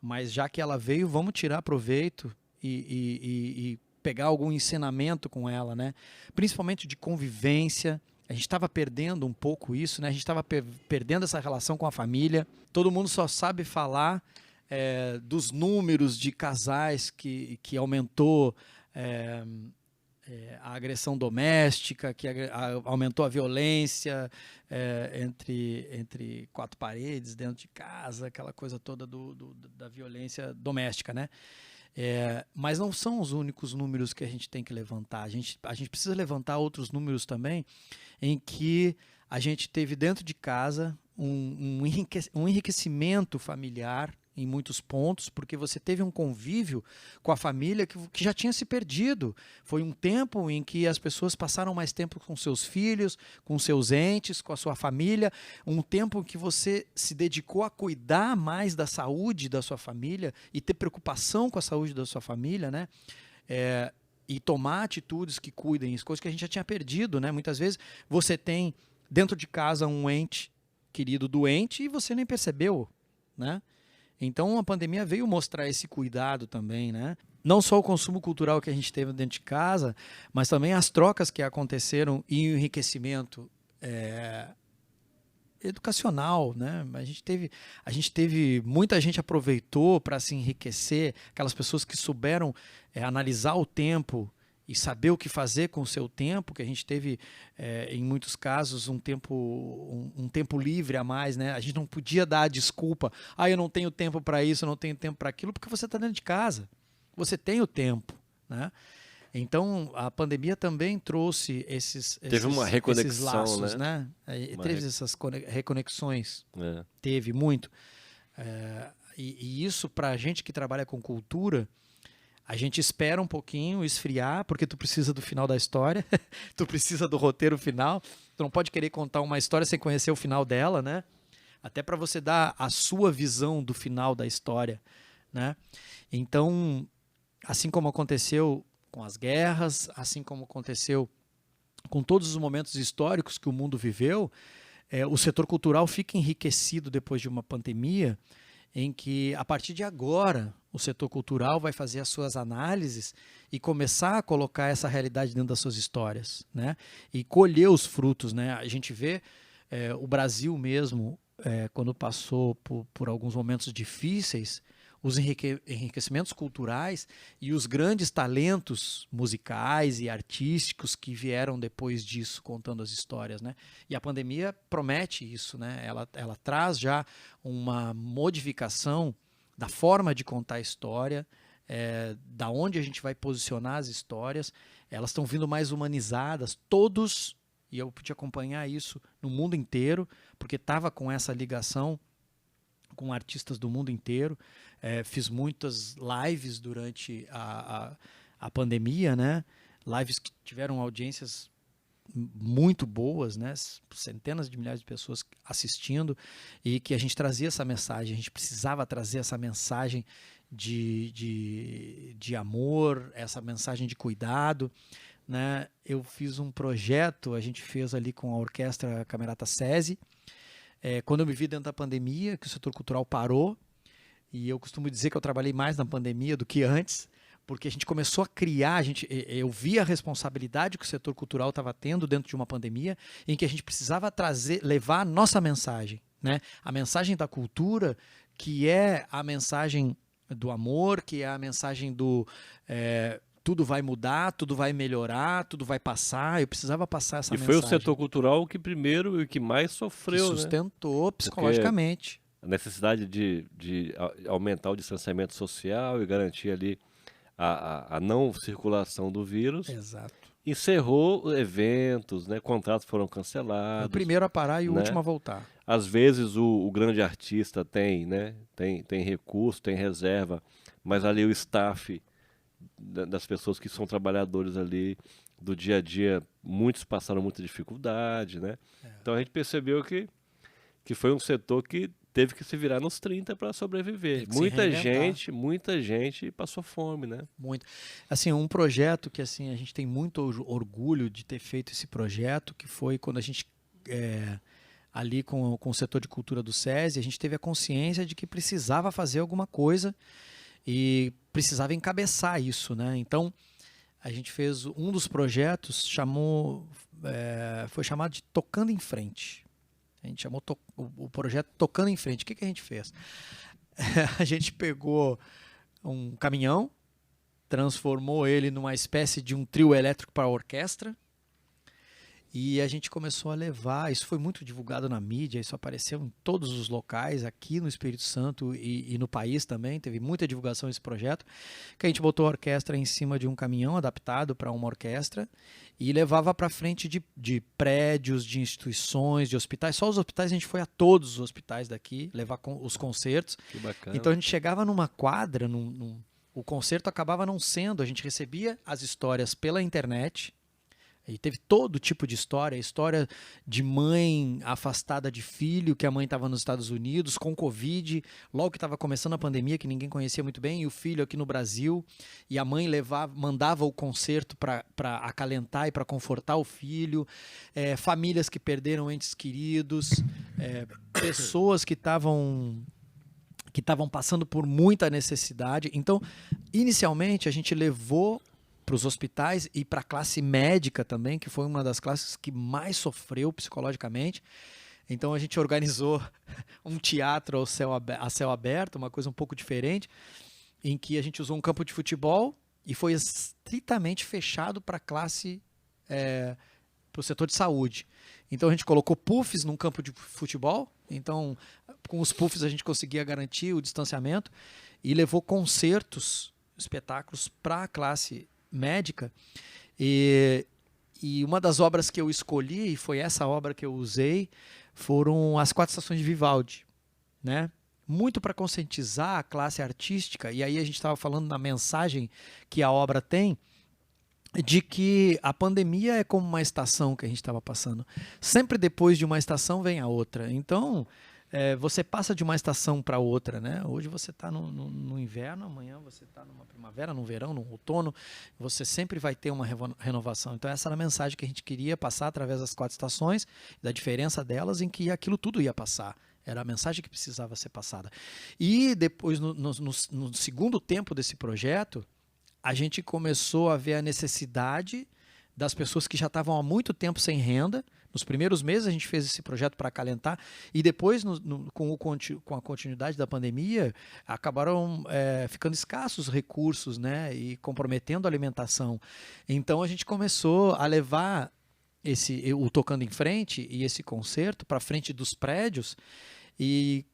Speaker 2: Mas já que ela veio, vamos tirar proveito e pegar algum ensinamento com ela, né? Principalmente de convivência. A gente estava perdendo um pouco isso, né? A gente estava perdendo essa relação com a família. Todo mundo só sabe falar dos números de casais que aumentou a agressão doméstica, que aumentou a violência entre quatro paredes, dentro de casa, aquela coisa toda da violência doméstica, né? Mas não são os únicos números que a gente tem que levantar. A gente precisa levantar outros números também, em que a gente teve dentro de casa um enriquecimento familiar em muitos pontos, porque você teve um convívio com a família que já tinha se perdido. Foi um tempo em que as pessoas passaram mais tempo com seus filhos, com seus entes, com a sua família, um tempo em que você se dedicou a cuidar mais da saúde da sua família e ter preocupação com a saúde da sua família, né? E tomar atitudes que cuidem, as coisas que a gente já tinha perdido, né? Muitas vezes você tem dentro de casa um ente querido doente e você nem percebeu, né? Então a pandemia veio mostrar esse cuidado também, né? Não só o consumo cultural que a gente teve dentro de casa, mas também as trocas que aconteceram e o enriquecimento educacional, né? A gente teve muita gente aproveitou para se enriquecer, aquelas pessoas que souberam analisar o tempo e saber o que fazer com o seu tempo, que a gente teve, em muitos casos, um tempo livre a mais, né? A gente não podia dar a desculpa, eu não tenho tempo para isso, eu não tenho tempo para aquilo, porque você está dentro de casa. Você tem o tempo, né? Então, a pandemia também trouxe esses laços, né? Teve essas reconexões. Teve muito. E isso, para a gente que trabalha com cultura, a gente espera um pouquinho esfriar, porque tu precisa do final da história, tu precisa do roteiro final, tu não pode querer contar uma história sem conhecer o final dela, né? Até para você dar a sua visão do final da história, né? Então, assim como aconteceu com as guerras, assim como aconteceu com todos os momentos históricos que o mundo viveu, o setor cultural fica enriquecido depois de uma pandemia, em que, a partir de agora, o setor cultural vai fazer as suas análises e começar a colocar essa realidade dentro das suas histórias, né? E colher os frutos, né? A gente vê o Brasil mesmo, quando passou por alguns momentos difíceis, os enriquecimentos culturais e os grandes talentos musicais e artísticos que vieram depois disso, contando as histórias, né? E a pandemia promete isso, né? Ela traz já uma modificação da forma de contar a história, da onde a gente vai posicionar as histórias. Elas estão vindo mais humanizadas, todos, e eu pude acompanhar isso no mundo inteiro, porque estava com essa ligação com artistas do mundo inteiro. Fiz muitas lives durante a pandemia, né? Lives que tiveram audiências muito boas, né? Centenas de milhares de pessoas assistindo, e que a gente trazia essa mensagem, a gente precisava trazer essa mensagem de amor, essa mensagem de cuidado, né? Eu fiz um projeto, a gente fez ali com a Orquestra Camerata SESI, quando eu me vi dentro da pandemia, que o setor cultural parou, e eu costumo dizer que eu trabalhei mais na pandemia do que antes, porque a gente começou a criar, eu vi a responsabilidade que o setor cultural estava tendo dentro de uma pandemia, em que a gente precisava levar a nossa mensagem, né? A mensagem da cultura, que é a mensagem do amor, que é a mensagem do tudo vai mudar, tudo vai melhorar, tudo vai passar. Eu precisava passar essa mensagem.
Speaker 1: E foi o setor cultural que primeiro e que mais sofreu,
Speaker 2: que sustentou, né? Psicologicamente.
Speaker 1: Porque a necessidade de aumentar o distanciamento social e garantir ali a não circulação do vírus.
Speaker 2: Exato.
Speaker 1: encerrou eventos, né? Contratos foram
Speaker 2: O
Speaker 1: cancelados,
Speaker 2: primeiro a parar e o
Speaker 1: né?
Speaker 2: último a voltar.
Speaker 1: Às vezes o grande artista tem, né? Tem recurso, tem reserva, mas ali o staff das pessoas que são trabalhadores ali do dia a dia, muitos passaram muita dificuldade, né? Então a gente percebeu que foi um setor que teve que se virar nos 30 para sobreviver.
Speaker 2: Teve que se reinventar.
Speaker 1: Muita gente passou fome, né?
Speaker 2: Muito. Assim, um projeto que assim a gente tem muito orgulho de ter feito esse projeto, que foi quando a gente ali com o setor de cultura do SESI, a gente teve a consciência de que precisava fazer alguma coisa e precisava encabeçar isso, né? Então a gente fez um dos projetos, foi chamado de Tocando em Frente. A gente chamou o projeto Tocando em Frente. O que a gente fez? A gente pegou um caminhão, transformou ele numa espécie de um trio elétrico para a orquestra e a gente começou a levar, isso foi muito divulgado na mídia, isso apareceu em todos os locais, aqui no Espírito Santo e no país também, teve muita divulgação desse projeto, que a gente botou a orquestra em cima de um caminhão adaptado para uma orquestra e levava para frente de prédios, de instituições, de hospitais. Só os hospitais, a gente foi a todos os hospitais daqui, levar os concertos.
Speaker 1: Que bacana.
Speaker 2: Então a gente chegava numa quadra, o concerto acabava não sendo, a gente recebia as histórias pela internet, e teve todo tipo de história de mãe afastada de filho, que a mãe estava nos Estados Unidos, com Covid, logo que estava começando a pandemia, que ninguém conhecia muito bem, e o filho aqui no Brasil, e a mãe mandava o concerto para acalentar e para confortar o filho, famílias que perderam entes queridos, pessoas que estavam passando por muita necessidade. Então, inicialmente, a gente levou para os hospitais e para a classe médica também, que foi uma das classes que mais sofreu psicologicamente. Então a gente organizou um teatro a céu aberto, uma coisa um pouco diferente, em que a gente usou um campo de futebol e foi estritamente fechado para a classe, para o setor de saúde. Então a gente colocou puffs num campo de futebol, então com os puffs a gente conseguia garantir o distanciamento e levou concertos, espetáculos para a classe médica, e uma das obras que eu escolhi, e foi essa obra que eu usei, foram as 4 estações de Vivaldi, né? Muito para conscientizar a classe artística, e aí a gente estava falando na mensagem que a obra tem, de que a pandemia é como uma estação que a gente estava passando. Sempre depois de uma estação vem a outra. Então, você passa de uma estação para outra, né? Hoje você está no inverno, amanhã você está numa primavera, no verão, no outono. Você sempre vai ter uma renovação. Então essa era a mensagem que a gente queria passar através das 4 estações, da diferença delas, em que aquilo tudo ia passar. Era a mensagem que precisava ser passada. E depois, no segundo tempo desse projeto, a gente começou a ver a necessidade das pessoas que já estavam há muito tempo sem renda. Nos primeiros meses a gente fez esse projeto para acalentar e depois, com a continuidade da pandemia, acabaram ficando escassos recursos, né, e comprometendo a alimentação. Então a gente começou a levar o Tocando em Frente e esse concerto para frente dos prédios, e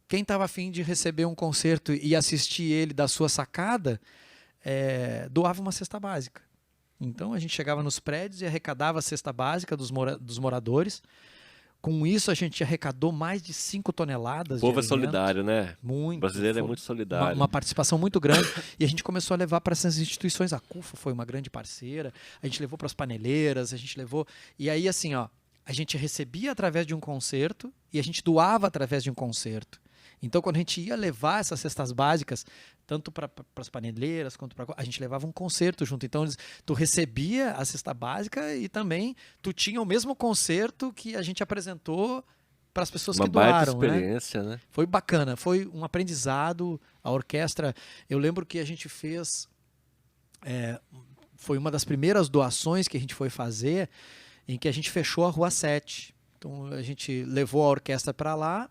Speaker 2: quem estava a fim de receber um concerto e assistir ele da sua sacada, doava uma cesta básica. Então a gente chegava nos prédios e arrecadava a cesta básica dos moradores. Com isso a gente arrecadou mais de 5 toneladas
Speaker 1: O povo
Speaker 2: de
Speaker 1: é solidário, né?
Speaker 2: Muito.
Speaker 1: O brasileiro é muito solidário.
Speaker 2: Uma participação muito grande. E a gente começou a levar para essas instituições. A CUFA foi uma grande parceira. A gente levou para as paneleiras, a gente levou... E aí assim, a gente recebia através de um concerto e a gente doava através de um concerto. Então, quando a gente ia levar essas cestas básicas, tanto para as paneleiras quanto para... A gente levava um concerto junto. Então, tu recebia a cesta básica e também tu tinha o mesmo concerto que a gente apresentou para as pessoas que doaram.
Speaker 1: Uma baita experiência, né?
Speaker 2: Foi bacana, foi um aprendizado. A orquestra, eu lembro que a gente fez... foi uma das primeiras doações que a gente foi fazer, em que a gente fechou a Rua 7. Então, a gente levou a orquestra para lá,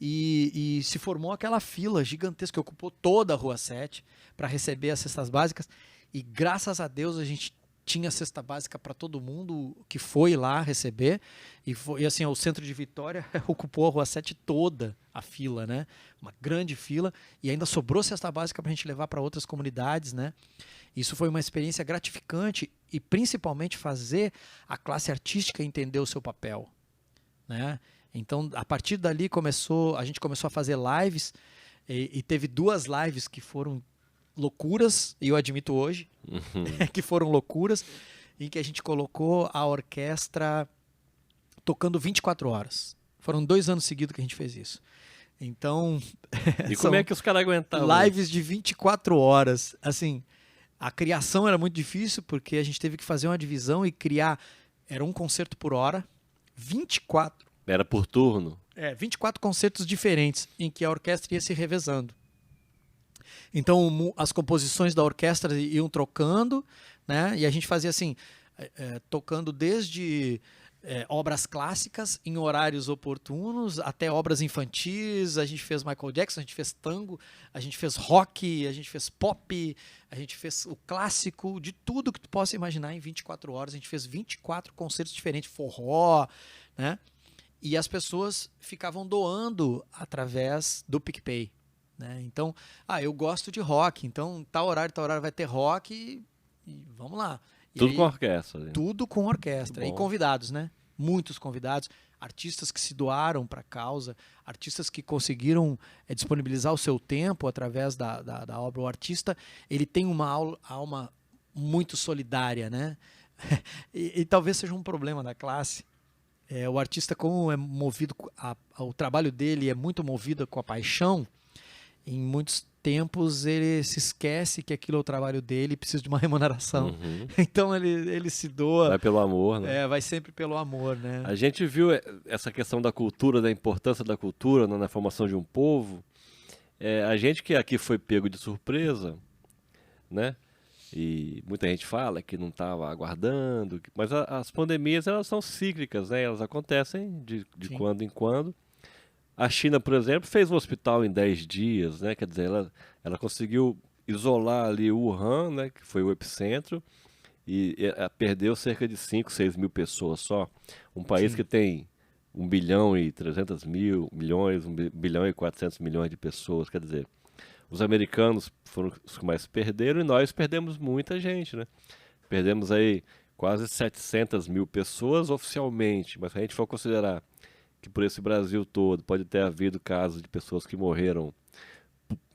Speaker 2: e se formou aquela fila gigantesca que ocupou toda a Rua 7 para receber as cestas básicas, e graças a Deus a gente tinha cesta básica para todo mundo que foi lá receber, e assim, o centro de Vitória ocupou a Rua 7 toda, a fila, né? Uma grande fila, e ainda sobrou cesta básica para a gente levar para outras comunidades, né? Isso foi uma experiência gratificante e principalmente fazer a classe artística entender o seu papel, né? Então, a partir dali a gente começou a fazer lives e teve 2 lives que foram loucuras, e eu admito hoje que foram loucuras, em que a gente colocou a orquestra tocando 24 horas. Foram 2 anos seguidos que a gente fez isso. Então,
Speaker 1: E como é que os caras aguentavam?
Speaker 2: Lives de 24 horas. Assim, a criação era muito difícil, porque a gente teve que fazer uma divisão e criar. Era um concerto por hora, 24.
Speaker 1: Era por turno?
Speaker 2: 24 concertos diferentes, em que a orquestra ia se revezando. Então, as composições da orquestra iam trocando, né? E a gente fazia assim, tocando desde obras clássicas em horários oportunos, até obras infantis. A gente fez Michael Jackson, a gente fez tango, a gente fez rock, a gente fez pop, a gente fez o clássico, de tudo que tu possa imaginar em 24 horas. A gente fez 24 concertos diferentes, forró, né? E as pessoas ficavam doando através do PicPay, né? Então, eu gosto de rock, então tal horário vai ter rock e vamos lá. E
Speaker 1: Tudo
Speaker 2: aí,
Speaker 1: com orquestra. Né?
Speaker 2: Tudo com orquestra. E convidados, né? Muitos convidados, artistas que se doaram para a causa, artistas que conseguiram disponibilizar o seu tempo através da obra. O artista, ele tem uma alma muito solidária, né? E talvez seja um problema da classe. O artista, como é movido, o trabalho dele é muito movido com a paixão, em muitos tempos ele se esquece que aquilo é o trabalho dele e precisa de uma remuneração.
Speaker 1: Uhum.
Speaker 2: Então ele se doa.
Speaker 1: Vai pelo amor, né?
Speaker 2: Vai sempre pelo amor, né?
Speaker 1: A gente viu essa questão da cultura, da importância da cultura na formação de um povo. A gente que aqui foi pego de surpresa, né? E muita gente fala que não estava aguardando, mas as pandemias elas são cíclicas, né? Elas acontecem de quando em quando. A China, por exemplo, fez um hospital em 10 dias, né? Quer dizer, ela conseguiu isolar ali Wuhan, né? Que foi o epicentro, e perdeu cerca de 5, 6 mil pessoas só. Um país que tem 1 bilhão e 300 milhões, 1 bilhão e 400 milhões de pessoas, quer dizer, os americanos foram os que mais perderam e nós perdemos muita gente, né? Perdemos aí quase 700 mil pessoas oficialmente, mas se a gente for considerar que por esse Brasil todo pode ter havido casos de pessoas que morreram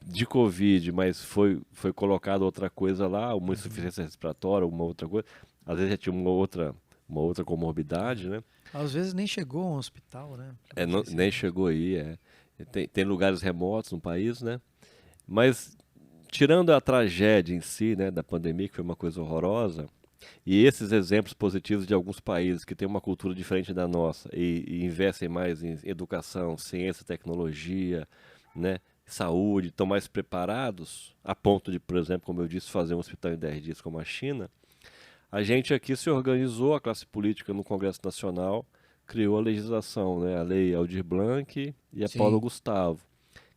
Speaker 1: de Covid, mas foi colocado outra coisa lá, uma insuficiência respiratória, uma outra coisa, às vezes já tinha uma outra comorbidade, né?
Speaker 2: Às vezes nem chegou a um hospital, né?
Speaker 1: Nem chegou aí, Tem lugares remotos no país, né? Mas, tirando a tragédia em si, né, da pandemia, que foi uma coisa horrorosa, e esses exemplos positivos de alguns países que têm uma cultura diferente da nossa e investem mais em educação, ciência, tecnologia, né, saúde, estão mais preparados, a ponto de, por exemplo, como eu disse, fazer um hospital em 10 dias como a China, a gente aqui se organizou, a classe política no Congresso Nacional, criou a legislação, né, a Lei Aldir Blanc e a Paulo Gustavo,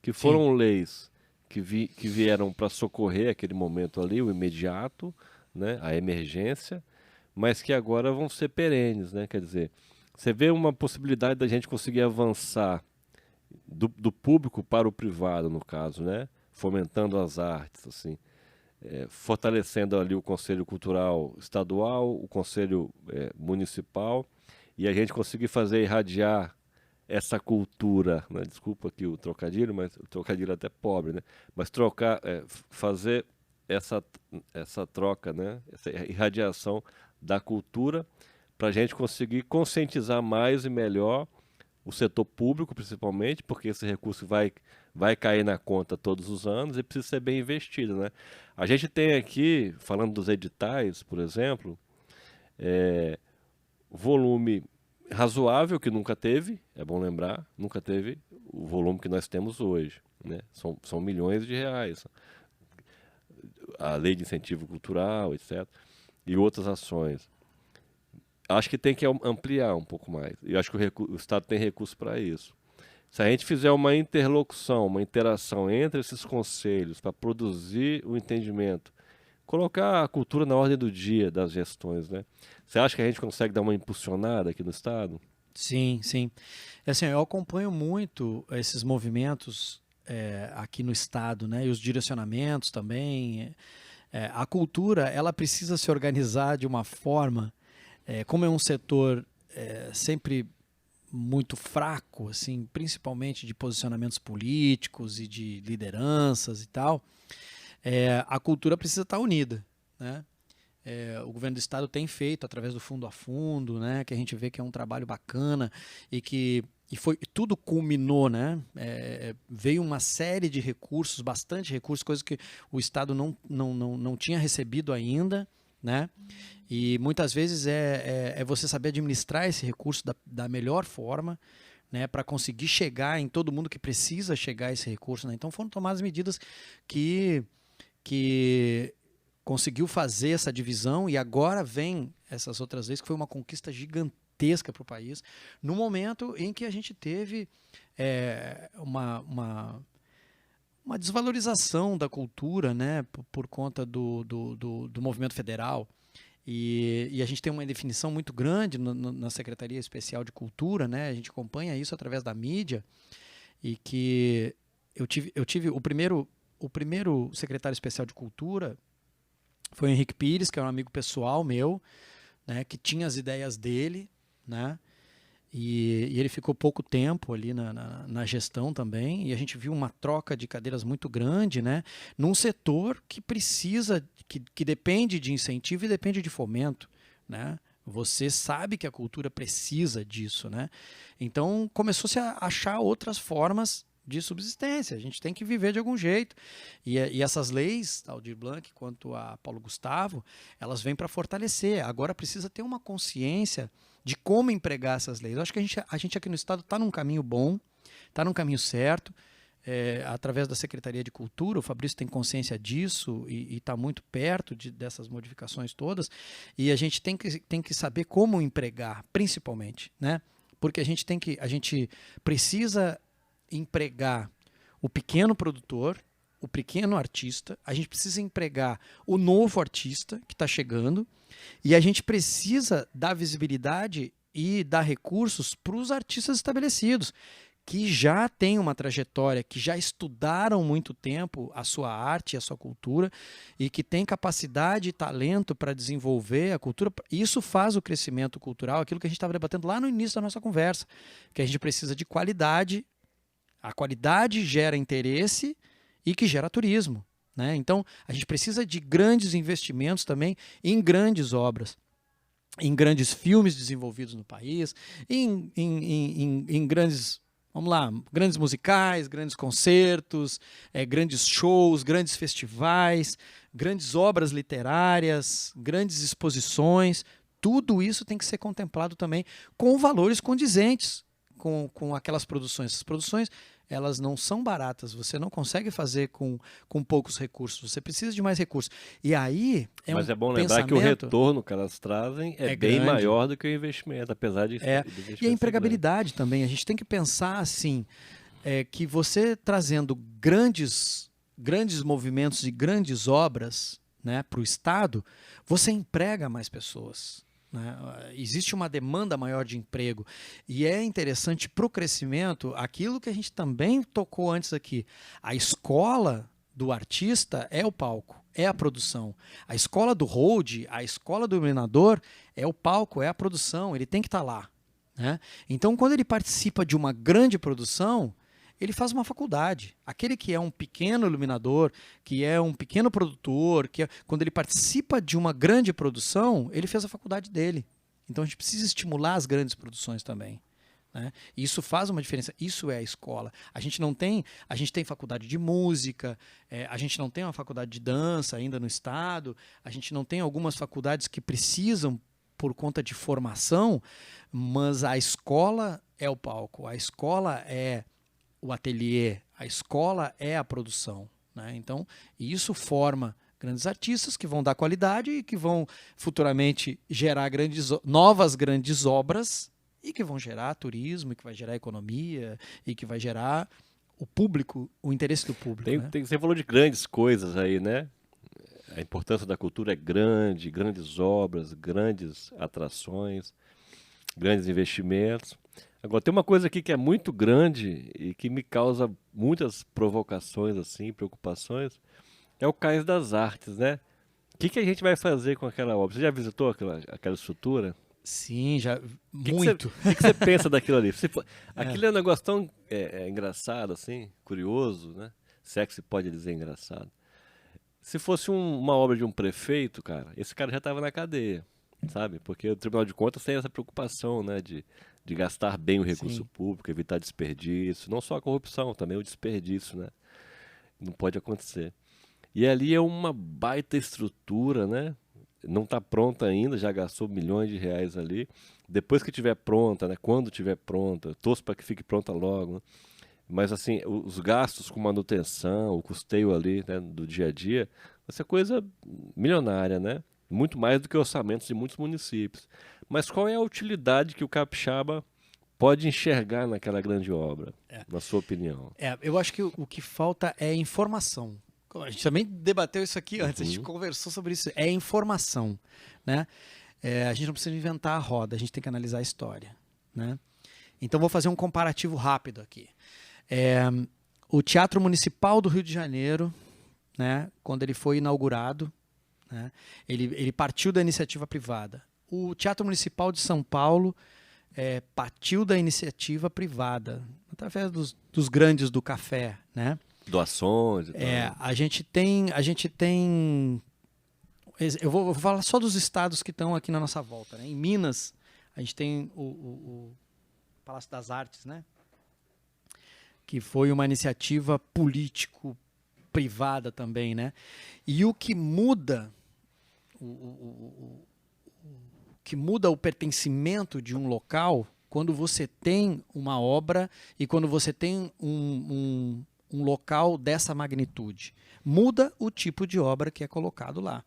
Speaker 1: que foram leis que vieram para socorrer aquele momento ali, o imediato, né, a emergência, mas que agora vão ser perenes, né? Quer dizer, você vê uma possibilidade da gente conseguir avançar do público para o privado, no caso, né? Fomentando as artes, assim, fortalecendo ali o Conselho Cultural Estadual, o Conselho Municipal, e a gente conseguir fazer irradiar essa cultura, né? Desculpa aqui o trocadilho, mas o trocadilho é até pobre, né? Mas fazer essa troca, né? Essa irradiação da cultura para a gente conseguir conscientizar mais e melhor o setor público, principalmente, porque esse recurso vai cair na conta todos os anos e precisa ser bem investido, né? A gente tem aqui, falando dos editais, por exemplo, volume razoável que nunca teve, é bom lembrar, nunca teve o volume que nós temos hoje, né? São milhões de reais. A lei de incentivo cultural, etc. E outras ações. Acho que tem que ampliar um pouco mais. E acho que o Estado tem recurso para isso. Se a gente fizer uma interlocução, uma interação entre esses conselhos para produzir o entendimento, colocar a cultura na ordem do dia das gestões, né? Você acha que a gente consegue dar uma impulsionada aqui no Estado?
Speaker 2: Sim, sim. Assim, eu acompanho muito esses movimentos aqui no Estado, né? E os direcionamentos também. A cultura, ela precisa se organizar de uma forma, como é um setor sempre muito fraco, assim, principalmente de posicionamentos políticos e de lideranças e tal, a cultura precisa estar unida, né? O governo do estado tem feito através do Fundo a Fundo, né, que a gente vê que é um trabalho bacana tudo culminou, né? Veio uma série de recursos, bastante recursos, coisas que o estado não tinha recebido ainda, né? E muitas vezes é você saber administrar esse recurso da melhor forma, né, para conseguir chegar em todo mundo que precisa chegar a esse recurso, né? Então foram tomadas medidas que conseguiu fazer essa divisão, e agora vem essas outras leis, que foi uma conquista gigantesca para o país, no momento em que a gente teve uma desvalorização da cultura, né, por conta do movimento federal. E a gente tem uma definição muito grande na Secretaria Especial de Cultura, né? A gente acompanha isso através da mídia, e que eu tive o primeiro secretário especial de Cultura foi o Henrique Pires, que é um amigo pessoal meu, né, que tinha as ideias dele, né? E ele ficou pouco tempo ali na gestão também, e a gente viu uma troca de cadeiras muito grande, né, num setor que precisa, que depende de incentivo e depende de fomento, né? Você sabe que a cultura precisa disso, né? Então começou-se a achar outras formas de subsistência. A gente tem que viver de algum jeito. E essas leis, Aldir Blanc quanto a Paulo Gustavo, elas vêm para fortalecer. Agora precisa ter uma consciência de como empregar essas leis. Eu acho que a gente aqui no estado está num caminho bom, está num caminho certo. Através da Secretaria de Cultura, o Fabrício tem consciência disso e está muito perto dessas modificações todas, e a gente tem que saber como empregar, principalmente, né? Porque a gente precisa empregar o pequeno produtor, o pequeno artista, a gente precisa empregar o novo artista que está chegando, e a gente precisa dar visibilidade e dar recursos para os artistas estabelecidos, que já têm uma trajetória, que já estudaram muito tempo a sua arte e a sua cultura, e que têm capacidade e talento para desenvolver a cultura. Isso faz o crescimento cultural, aquilo que a gente estava debatendo lá no início da nossa conversa, que a gente precisa de qualidade. A qualidade gera interesse e que gera turismo, né? Então, a gente precisa de grandes investimentos também em grandes obras, em grandes filmes desenvolvidos no país, em grandes, vamos lá, grandes musicais, grandes concertos, grandes shows, grandes festivais, grandes obras literárias, grandes exposições. Tudo isso tem que ser contemplado também com valores condizentes com aquelas produções. As produções, elas não são baratas, você não consegue fazer com poucos recursos, você precisa de mais recursos. E aí
Speaker 1: Mas é bom lembrar que o retorno que elas trazem é bem
Speaker 2: grande,
Speaker 1: maior do que o investimento, apesar de...
Speaker 2: E a empregabilidade também, a gente tem que pensar assim, que você trazendo grandes movimentos e grandes obras, né, para o Estado, você emprega mais pessoas. Né? Existe uma demanda maior de emprego, e é interessante para o crescimento aquilo que a gente também tocou antes aqui. A escola do artista é o palco, é a produção. A escola do hold, a escola do iluminador é o palco, é a produção, ele tem que estar lá, né? Então, quando ele participa de uma grande produção, ele faz uma faculdade. Aquele que é um pequeno iluminador, que é um pequeno produtor, quando ele participa de uma grande produção, ele fez a faculdade dele. Então a gente precisa estimular as grandes produções também, né? Isso faz uma diferença. Isso é a escola. A gente tem faculdade de música, a gente não tem uma faculdade de dança ainda no estado, a gente não tem algumas faculdades que precisam por conta de formação, mas a escola é o palco, a escola é o ateliê, a escola é a produção, né? Então, isso forma grandes artistas que vão dar qualidade e que vão futuramente gerar novas grandes obras e que vão gerar turismo, e que vai gerar economia e que vai gerar o público, o interesse do público.
Speaker 1: Você falou de grandes coisas aí, né? A importância da cultura é grande, grandes obras, grandes atrações, grandes investimentos. Agora, tem uma coisa aqui que é muito grande e que me causa muitas provocações, assim, preocupações, é o Cais das Artes, né? que a gente vai fazer com aquela obra? Você já visitou aquela estrutura?
Speaker 2: Sim, já
Speaker 1: Que
Speaker 2: muito.
Speaker 1: O que você pensa daquilo ali? Aquilo é um negócio tão engraçado, assim, curioso, né? Se é que se pode dizer engraçado. Se fosse uma obra de um prefeito, cara, esse cara já estava na cadeia, sabe? Porque o Tribunal de Contas tem essa preocupação, né, de gastar bem o recurso
Speaker 2: Sim.
Speaker 1: público, evitar desperdício, não só a corrupção, também o desperdício, né? Não pode acontecer. E ali é uma baita estrutura, né? Não está pronta ainda, já gastou milhões de reais ali. Depois que estiver pronta, né? Quando estiver pronta, torço para que fique pronta logo, né? Mas assim, os gastos com manutenção, o custeio ali, né, do dia a dia, vai ser coisa milionária, né? Muito mais do que orçamentos de muitos municípios. Mas qual é a utilidade que o capixaba pode enxergar naquela grande obra, na sua opinião?
Speaker 2: Eu acho que o que falta é informação. A gente também debateu isso aqui antes, a gente
Speaker 1: Uhum.
Speaker 2: conversou sobre isso. É informação, né? A gente não precisa inventar a roda, a gente tem que analisar a história, né? Então vou fazer um comparativo rápido aqui. O Teatro Municipal do Rio de Janeiro, né, quando ele foi inaugurado, né, ele partiu da iniciativa privada. O Teatro Municipal de São Paulo partiu da iniciativa privada, através dos grandes do café, né?
Speaker 1: Doações e tal.
Speaker 2: A gente tem. Eu vou falar só dos estados que estão aqui na nossa volta, né? Em Minas, a gente tem o Palácio das Artes, né? Que foi uma iniciativa político-privada também, né? E o que muda o pertencimento de um local quando você tem uma obra e quando você tem um local dessa magnitude. Muda o tipo de obra que é colocado lá.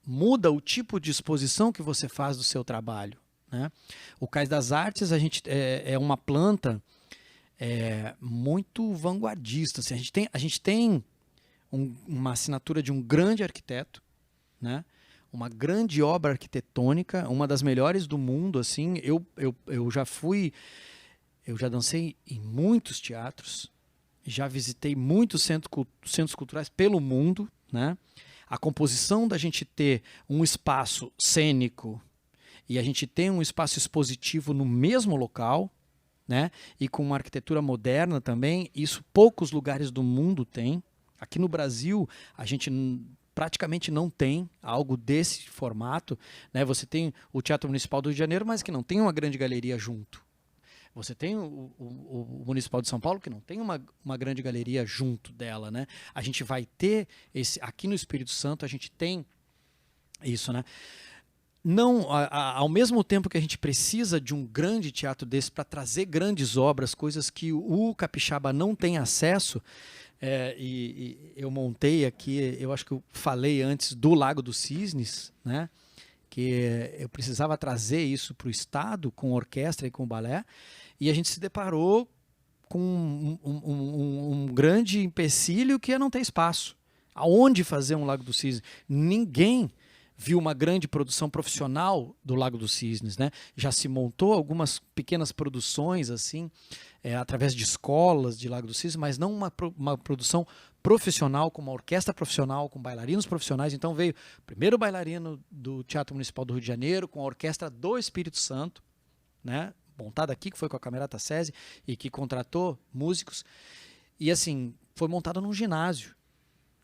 Speaker 2: Muda o tipo de exposição que você faz do seu trabalho, né? O Cais das Artes é uma planta muito vanguardista. Assim, a gente tem uma assinatura de um grande arquiteto, né? Uma grande obra arquitetônica, uma das melhores do mundo. Assim, eu já dancei em muitos teatros, já visitei muitos centros culturais pelo mundo, né? A composição da gente ter um espaço cênico e a gente ter um espaço expositivo no mesmo local, né? E com uma arquitetura moderna também, isso poucos lugares do mundo têm. Aqui no Brasil, a gente praticamente não tem algo desse formato, né? Você tem o Teatro Municipal do Rio de Janeiro, mas que não tem uma grande galeria junto. Você tem o Municipal de São Paulo, que não tem uma grande galeria junto dela, né? A gente vai ter aqui no Espírito Santo, a gente tem isso, né? Não, ao mesmo tempo que a gente precisa de um grande teatro desse para trazer grandes obras, coisas que o capixaba não tem acesso, e eu montei aqui, eu acho que eu falei antes do Lago dos Cisnes, né? Que eu precisava trazer isso para o estado, com orquestra e com balé, e a gente se deparou com um grande empecilho que é não ter espaço. Aonde fazer um Lago dos Cisnes? Ninguém viu uma grande produção profissional do Lago dos Cisnes, né? Já se montou algumas pequenas produções assim, através de escolas de Lago dos Cisnes, mas não uma produção profissional, com uma orquestra profissional, com bailarinos profissionais. Então veio o primeiro bailarino do Teatro Municipal do Rio de Janeiro, com a orquestra do Espírito Santo, né? Montada aqui, que foi com a Camerata SESI, e que contratou músicos. E assim, foi montada num ginásio.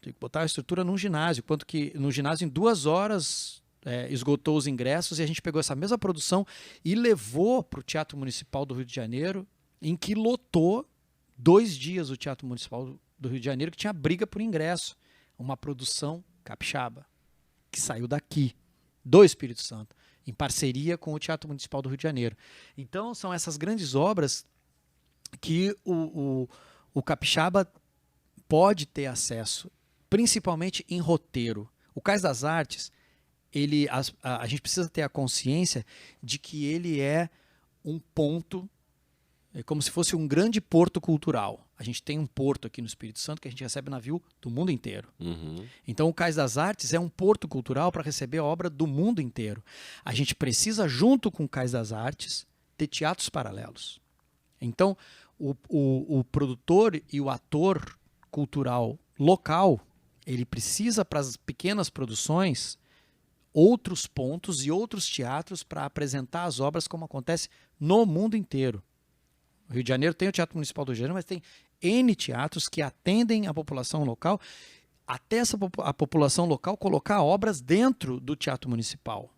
Speaker 2: Tem que botar a estrutura num ginásio, quanto que no ginásio em 2 horas esgotou os ingressos, e a gente pegou essa mesma produção e levou para o Teatro Municipal do Rio de Janeiro, em que lotou 2 dias o Teatro Municipal do Rio de Janeiro, que tinha briga por ingresso. Uma produção capixaba, que saiu daqui, do Espírito Santo, em parceria com o Teatro Municipal do Rio de Janeiro. Então são essas grandes obras que o capixaba pode ter acesso, principalmente em roteiro. O Cais das Artes, a gente precisa ter a consciência de que ele é um ponto, como se fosse um grande porto cultural. A gente tem um porto aqui no Espírito Santo que a gente recebe navio do mundo inteiro.
Speaker 1: Uhum.
Speaker 2: Então o Cais das Artes é um porto cultural para receber a obra do mundo inteiro. A gente precisa, junto com o Cais das Artes, ter teatros paralelos. Então o produtor e o ator cultural local, ele precisa, para as pequenas produções, outros pontos e outros teatros para apresentar as obras como acontece no mundo inteiro. O Rio de Janeiro tem o Teatro Municipal do Rio de Janeiro, mas tem N teatros que atendem a população local, até a população local colocar obras dentro do Teatro Municipal.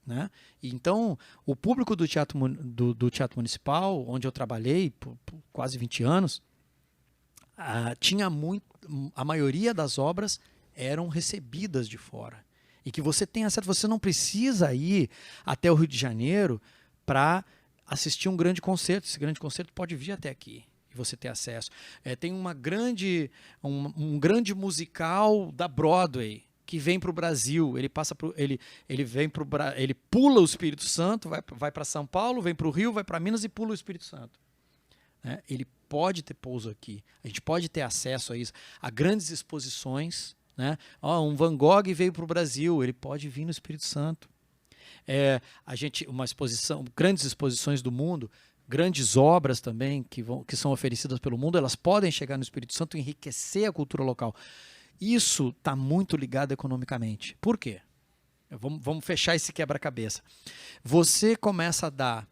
Speaker 2: Né? Então, o público do teatro Municipal, onde eu trabalhei por quase 20 anos, tinha a maioria das obras eram recebidas de fora. E que você tem acesso, você não precisa ir até o Rio de Janeiro para assistir um grande concerto. Esse grande concerto pode vir até aqui e você ter acesso. Tem um grande musical da Broadway que vem para o Brasil. Ele pula o Espírito Santo, vai para São Paulo, vem para o Rio, vai para Minas e pula o Espírito Santo. Ele pode ter pouso aqui. A gente pode ter acesso a isso, a grandes exposições. Né? Um Van Gogh veio para o Brasil, ele pode vir no Espírito Santo. Grandes exposições do mundo, grandes obras também que são oferecidas pelo mundo, elas podem chegar no Espírito Santo e enriquecer a cultura local. Isso está muito ligado economicamente. Por quê? Vamos fechar esse quebra-cabeça. Você começa a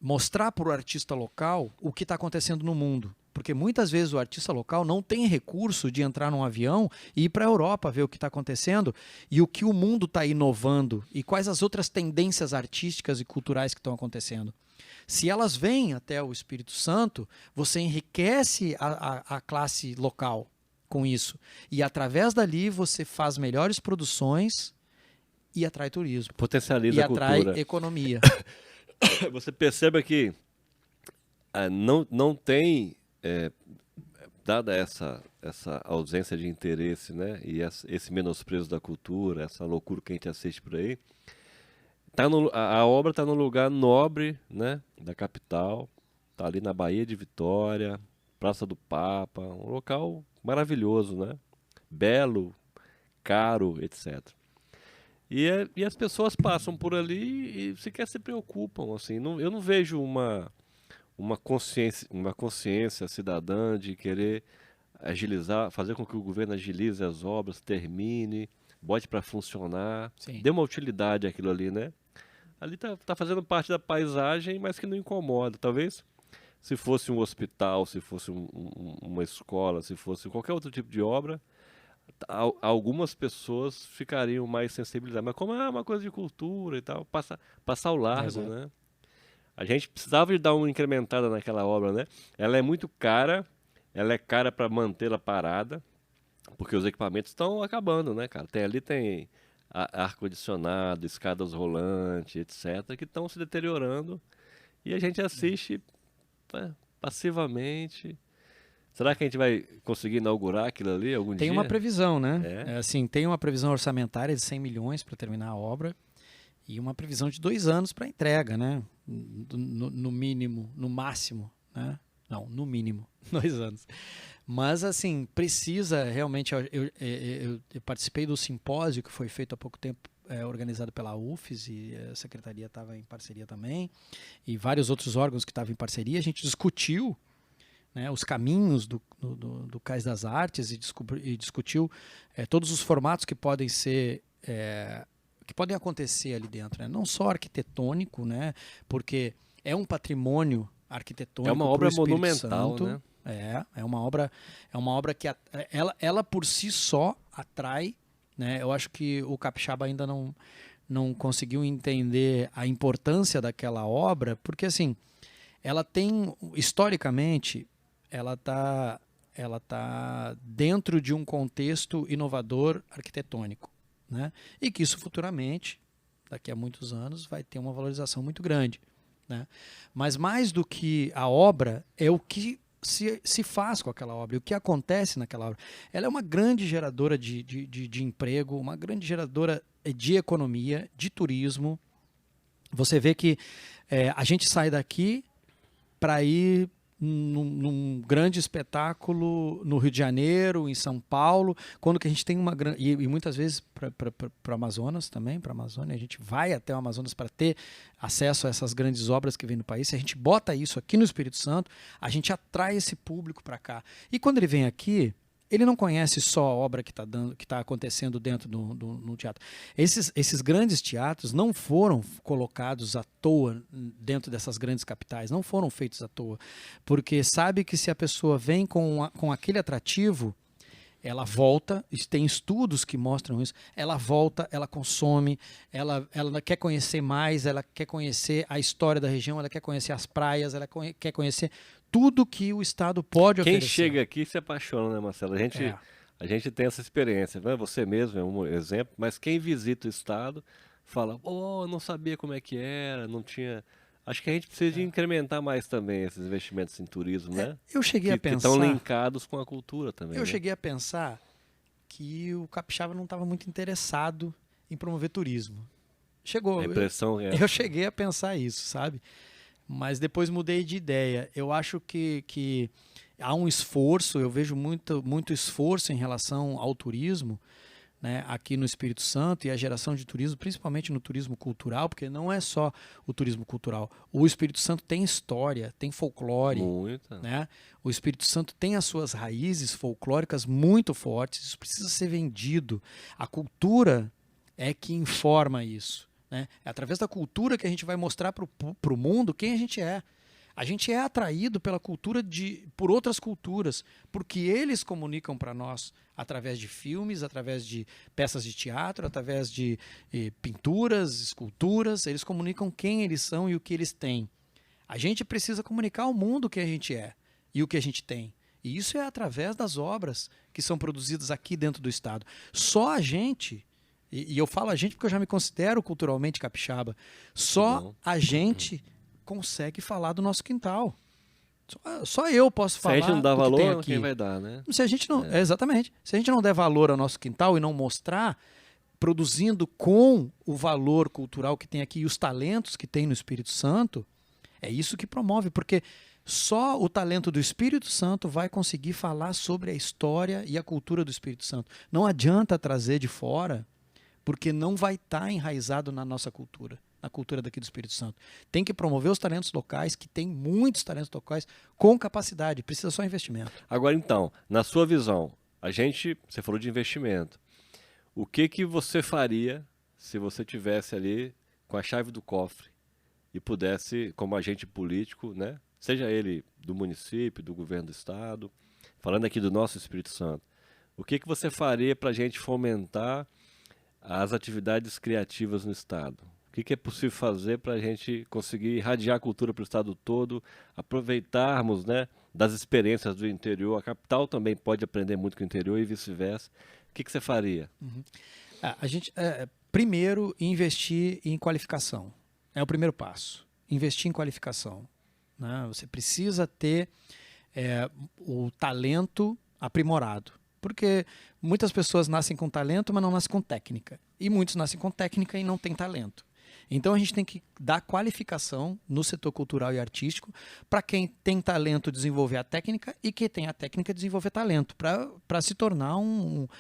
Speaker 2: mostrar para o artista local o que está acontecendo no mundo. Porque muitas vezes o artista local não tem recurso de entrar num avião e ir para a Europa ver o que está acontecendo e o que o mundo está inovando e quais as outras tendências artísticas e culturais que estão acontecendo. Se elas vêm até o Espírito Santo, você enriquece a classe local com isso. E através dali você faz melhores produções e atrai turismo.
Speaker 1: Potencializa a cultura.
Speaker 2: E atrai economia.
Speaker 1: Você perceba que não tem... dada essa ausência de interesse, né, e esse menosprezo da cultura, essa loucura que a gente assiste por aí, a obra está no lugar nobre, né, da capital, está ali na Baía de Vitória, Praça do Papa, um local maravilhoso, né, belo, caro, etc. E as pessoas passam por ali e sequer se preocupam, assim, eu não vejo uma consciência cidadã de querer agilizar, fazer com que o governo agilize as obras, termine, bote para funcionar, dê uma utilidade àquilo ali, né? Ali tá fazendo parte da paisagem, mas que não incomoda. Talvez se fosse um hospital, se fosse uma escola, se fosse qualquer outro tipo de obra, algumas pessoas ficariam mais sensibilizadas. Mas como é uma coisa de cultura e tal, passar ao largo, né? A gente precisava de dar uma incrementada naquela obra, né? Ela é muito cara, ela é cara para mantê-la parada, porque os equipamentos estão acabando, né, cara? Tem ar-condicionado, escadas rolantes, etc., que estão se deteriorando e a gente assiste passivamente. Será que a gente vai conseguir inaugurar aquilo ali algum dia?
Speaker 2: Tem uma previsão, né? Tem uma previsão orçamentária de 100 milhões para terminar a obra e uma previsão de 2 anos para entrega, né? No mínimo, no máximo, né? Não, no mínimo, 2 anos. Mas, assim, precisa realmente... Eu participei do simpósio que foi feito há pouco tempo, organizado pela UFES, e a secretaria estava em parceria também, e vários outros órgãos que estavam em parceria. A gente discutiu, né, os caminhos do Cais das Artes e discutiu todos os formatos que podem ser... que podem acontecer ali dentro, né? Não só arquitetônico, né? Porque é um patrimônio arquitetônico.
Speaker 1: É uma obra monumental,
Speaker 2: Santo,
Speaker 1: né?
Speaker 2: É uma obra que ela por si só atrai, né? Eu acho que o capixaba ainda não conseguiu entender a importância daquela obra, porque assim, ela tem, historicamente, ela tá dentro de um contexto inovador arquitetônico, né? E que isso futuramente, daqui a muitos anos, vai ter uma valorização muito grande, né? Mas mais do que a obra, é o que se faz com aquela obra, o que acontece naquela obra. Ela é uma grande geradora de emprego, uma grande geradora de economia, de turismo. Você vê que a gente sai daqui para ir num grande espetáculo no Rio de Janeiro, em São Paulo, quando que a gente tem uma grande... E muitas vezes para o Amazonas também, para a Amazônia, a gente vai até o Amazonas para ter acesso a essas grandes obras que vêm no país. Se a gente bota isso aqui no Espírito Santo, a gente atrai esse público para cá. E quando ele vem aqui, ele não conhece só a obra que está acontecendo dentro do teatro. Esses grandes teatros não foram colocados à toa dentro dessas grandes capitais, não foram feitos à toa, porque sabe que se a pessoa vem com aquele atrativo, ela volta, tem estudos que mostram isso, ela volta, ela consome, ela quer conhecer mais, ela quer conhecer a história da região, ela quer conhecer as praias, ela quer conhecer tudo que o Estado pode oferecer.
Speaker 1: Quem chega aqui se apaixona, né, Marcelo? A gente tem essa experiência, né? Você mesmo é um exemplo, mas quem visita o Estado fala, oh, não sabia como é que era, não tinha... Acho que a gente precisa de incrementar mais também esses investimentos em turismo, né?
Speaker 2: Eu cheguei a pensar...
Speaker 1: Que estão linkados com a cultura também.
Speaker 2: Eu cheguei a pensar que o capixaba não estava muito interessado em promover turismo.
Speaker 1: A impressão é...
Speaker 2: Eu cheguei a pensar isso, sabe? Mas depois mudei de ideia. Eu acho que há um esforço, eu vejo muito esforço em relação ao turismo, né, aqui no Espírito Santo, e a geração de turismo, principalmente no turismo cultural, porque não é só o turismo cultural. O Espírito Santo tem história, tem folclore.
Speaker 1: Muita.
Speaker 2: Né? O Espírito Santo tem as suas raízes folclóricas muito fortes, isso precisa ser vendido. A cultura é que informa isso. Né? É através da cultura que a gente vai mostrar para o mundo quem a gente é. A gente é atraído pela cultura por outras culturas, porque eles comunicam para nós através de filmes, através de peças de teatro, através de pinturas, esculturas, eles comunicam quem eles são e o que eles têm. A gente precisa comunicar ao mundo quem a gente é e o que a gente tem. E isso é através das obras que são produzidas aqui dentro do Estado. Só a gente, e eu falo a gente porque eu já me considero culturalmente capixaba, só a gente consegue falar do nosso quintal. Só eu posso falar.
Speaker 1: Se a gente não dá valor,
Speaker 2: aqui.
Speaker 1: Quem vai dar, né?
Speaker 2: Se a gente não, exatamente. Se a gente não der valor ao nosso quintal e não mostrar, produzindo com o valor cultural que tem aqui e os talentos que tem no Espírito Santo, é isso que promove, porque só o talento do Espírito Santo vai conseguir falar sobre a história e a cultura do Espírito Santo. Não adianta trazer de fora, porque não vai estar enraizado na nossa cultura. Na cultura daqui do Espírito Santo. Tem que promover os talentos locais, que tem muitos talentos locais com capacidade, precisa só investimento.
Speaker 1: Agora então, na sua visão, você falou de investimento. O que você faria se você tivesse ali com a chave do cofre e pudesse, como agente político, né, seja ele do município, do governo do estado, falando aqui do nosso Espírito Santo, o que você faria para a gente fomentar as atividades criativas no estado? O que é possível fazer para a gente conseguir irradiar a cultura para o estado todo, aproveitarmos, né, das experiências do interior? A capital também pode aprender muito com o interior e vice-versa. O que você faria?
Speaker 2: A gente, primeiro, investir em qualificação. É o primeiro passo. Investir em qualificação. Né? Você precisa ter o talento aprimorado. Porque muitas pessoas nascem com talento, mas não nascem com técnica. E muitos nascem com técnica e não têm talento. Então a gente tem que dar qualificação no setor cultural e artístico para quem tem talento desenvolver a técnica e quem tem a técnica desenvolver talento para se tornar um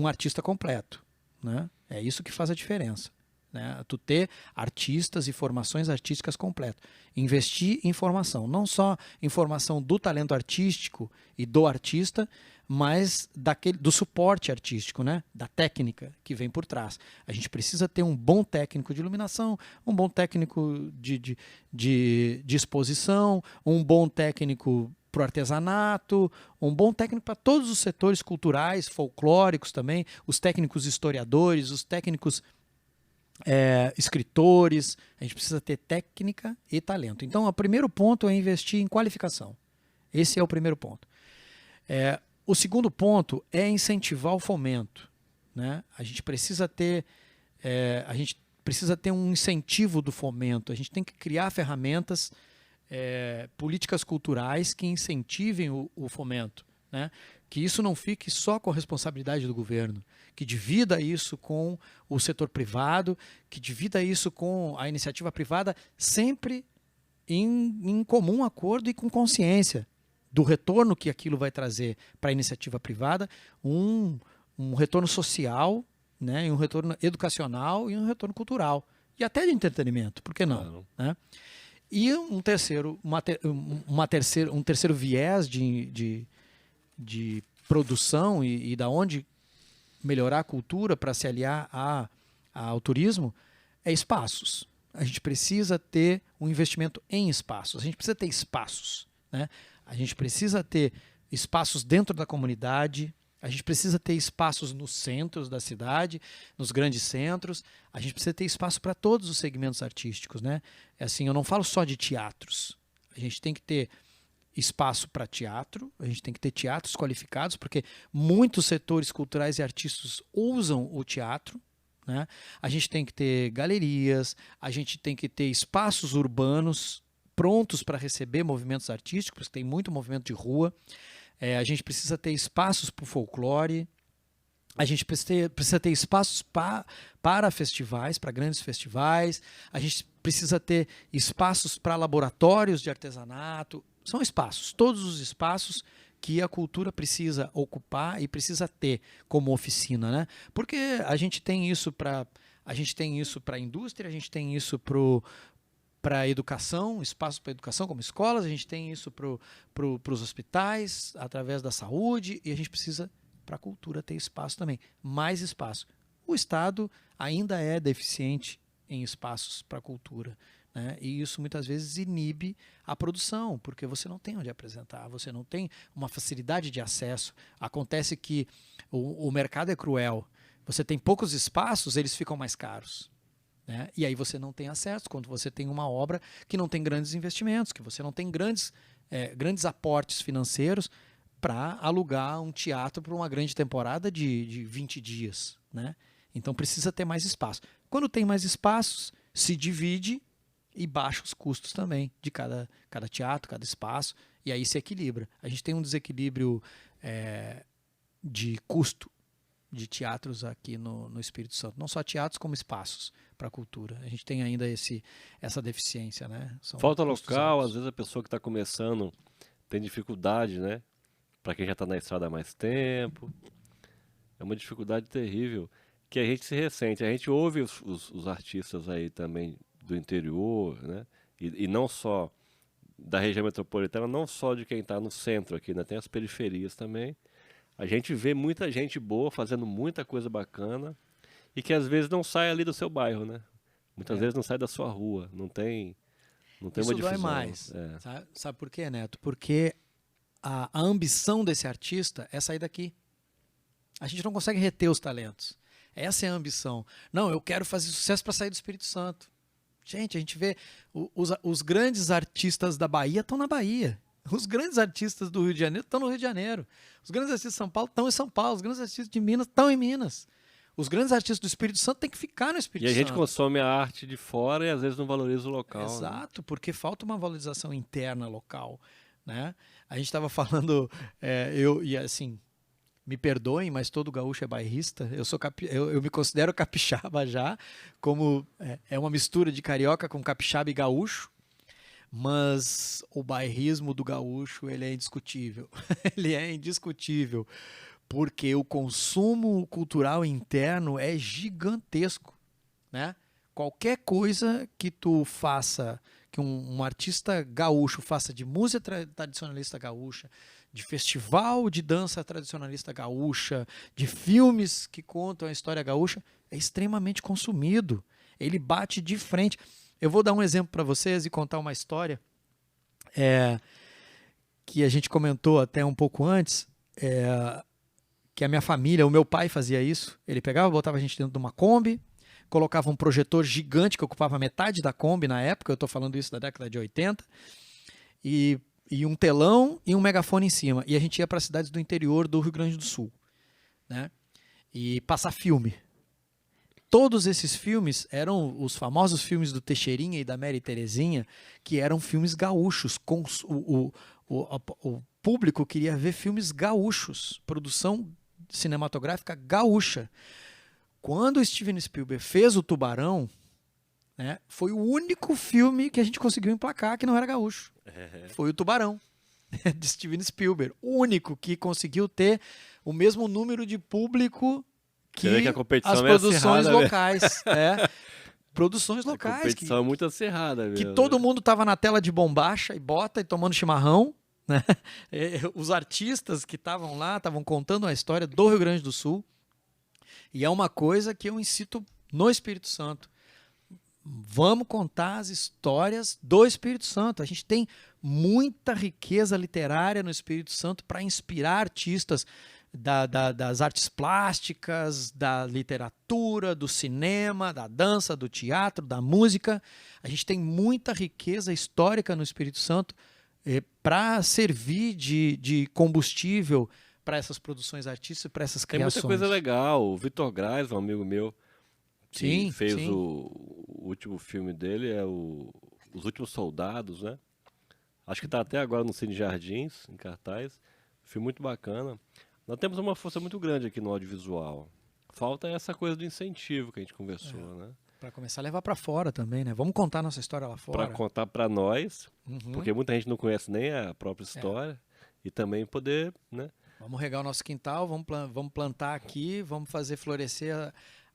Speaker 2: artista completo. Né? É isso que faz a diferença. Né? Tu ter artistas e formações artísticas completas. Investir em formação. Não só em formação do talento artístico e do artista, mas do suporte artístico, né? Da técnica que vem por trás. A gente precisa ter um bom técnico de iluminação, um bom técnico de exposição, um bom técnico para o artesanato, um bom técnico para todos os setores culturais, folclóricos também, os técnicos historiadores, os técnicos escritores. A gente precisa ter técnica e talento. Então, o primeiro ponto é investir em qualificação. Esse é o primeiro ponto. O segundo ponto é incentivar o fomento. Né? A gente precisa ter um incentivo do fomento. A gente tem que criar ferramentas, políticas culturais que incentivem o fomento. Né? Que isso não fique só com a responsabilidade do governo, que divida isso com o setor privado, que divida isso com a iniciativa privada, sempre em comum acordo e com consciência do retorno que aquilo vai trazer para a iniciativa privada, um retorno social, né, um retorno educacional e um retorno cultural. E até de entretenimento, por que não? Né? E um terceiro viés de de produção e da onde melhorar a cultura para se aliar ao turismo é espaços. A gente precisa ter um investimento em espaços. A gente precisa ter espaços, né? A gente precisa ter espaços dentro da comunidade. A gente precisa ter espaços nos centros da cidade, nos grandes centros. A gente precisa ter espaço para todos os segmentos artísticos, né? É assim, eu não falo só de teatros. A gente tem que ter espaço para teatro, a gente tem que ter teatros qualificados, porque muitos setores culturais e artísticos usam o teatro, né? A gente tem que ter galerias, a gente tem que ter espaços urbanos prontos para receber movimentos artísticos, porque tem muito movimento de rua. A gente precisa ter espaços para o folclore, a gente precisa ter espaços para festivais, para grandes festivais, a gente precisa ter espaços para laboratórios de artesanato. São espaços, todos os espaços que a cultura precisa ocupar e precisa ter como oficina, né? Porque a gente tem isso para a indústria, a gente tem isso para a educação, espaços para a educação como escolas, a gente tem isso para os hospitais, através da saúde, e a gente precisa, para a cultura, ter espaço também, mais espaço. O Estado ainda é deficiente em espaços para a cultura, né? E isso muitas vezes inibe a produção, porque você não tem onde apresentar, você não tem uma facilidade de acesso. Acontece que o mercado é cruel, você tem poucos espaços, eles ficam mais caros, né? E aí você não tem acesso quando você tem uma obra que não tem grandes investimentos, que você não tem grandes aportes financeiros para alugar um teatro para uma grande temporada de 20 dias, né? Então precisa ter mais espaço. Quando tem mais espaços, se divide e baixa os custos também de cada teatro, cada espaço, e aí se equilibra. A gente tem um desequilíbrio de custo de teatros aqui no Espírito Santo. Não só teatros, como espaços para a cultura. A gente tem ainda essa deficiência, né?
Speaker 1: Falta local, às vezes a pessoa que está começando tem dificuldade, né? Para quem já está na estrada há mais tempo. É uma dificuldade terrível que a gente se ressente. A gente ouve os artistas aí também do interior, né? E não só da região metropolitana, não só de quem está no centro aqui, né? Tem as periferias também. A gente vê muita gente boa fazendo muita coisa bacana e que às vezes não sai ali do seu bairro, né? Muitas vezes não sai da sua rua, não tem uma difusão.
Speaker 2: Isso dói mais. Sabe por quê, Neto? Porque a ambição desse artista é sair daqui. A gente não consegue reter os talentos. Essa é a ambição. Não, eu quero fazer sucesso para sair do Espírito Santo. Gente, a gente vê os grandes artistas da Bahia estão na Bahia. Os grandes artistas do Rio de Janeiro estão no Rio de Janeiro. Os grandes artistas de São Paulo estão em São Paulo. Os grandes artistas de Minas estão em Minas. Os grandes artistas do Espírito Santo têm que ficar no Espírito Santo.
Speaker 1: E a gente consome a arte de fora e às vezes não valoriza o local.
Speaker 2: Exato, né? Porque falta uma valorização interna local, né? A gente estava falando, e assim, me perdoem, mas todo gaúcho é bairrista. Eu me considero capixaba já, como é uma mistura de carioca com capixaba e gaúcho. Mas o bairrismo do gaúcho, ele é indiscutível. Ele é indiscutível, porque o consumo cultural interno é gigantesco, né? Qualquer coisa que tu faça, que um artista gaúcho faça de música tradicionalista gaúcha, de festival de dança tradicionalista gaúcha, de filmes que contam a história gaúcha, é extremamente consumido. Ele bate de frente. Eu vou dar um exemplo para vocês e contar uma história que a gente comentou até um pouco antes, que a minha família, o meu pai fazia isso. Ele pegava, botava a gente dentro de uma Kombi, colocava um projetor gigante que ocupava metade da Kombi na época, eu estou falando isso da década de 80, e um telão e um megafone em cima. E a gente ia para cidades do interior do Rio Grande do Sul, né? E passar filme. Todos esses filmes eram os famosos filmes do Teixeirinha e da Mary Terezinha, que eram filmes gaúchos. O público queria ver filmes gaúchos, produção cinematográfica gaúcha. Quando o Steven Spielberg fez o Tubarão, né, foi o único filme que a gente conseguiu emplacar que não era gaúcho. Foi o Tubarão, de Steven Spielberg. O único que conseguiu ter o mesmo número de público que as produções locais. Produções locais.
Speaker 1: A competição é muito acirrada mesmo.
Speaker 2: Que todo mundo tava na tela de bombacha e bota e tomando chimarrão, né? Os artistas que estavam lá estavam contando a história do Rio Grande do Sul, e é uma coisa que eu incito no Espírito Santo. Vamos contar as histórias do Espírito Santo. A gente tem muita riqueza literária no Espírito Santo para inspirar artistas das artes plásticas, da literatura, do cinema, da dança, do teatro, da música. A gente tem muita riqueza histórica no Espírito Santo para servir de combustível para essas produções artísticas, para essas criações.
Speaker 1: Tem muita coisa legal. O Vitor Graz, um amigo meu, que fez
Speaker 2: sim.
Speaker 1: o último filme dele, Os Últimos Soldados, né? Acho que está até agora no Cine Jardins, em cartaz. Filme muito bacana. Nós temos uma força muito grande aqui no audiovisual. Falta essa coisa do incentivo que a gente conversou, né?
Speaker 2: Para começar a levar para fora também, né? Vamos contar nossa história lá fora.
Speaker 1: Para contar para nós, porque muita gente não conhece nem a própria história, e também poder, né?
Speaker 2: Vamos regar o nosso quintal, vamos plantar aqui, vamos fazer florescer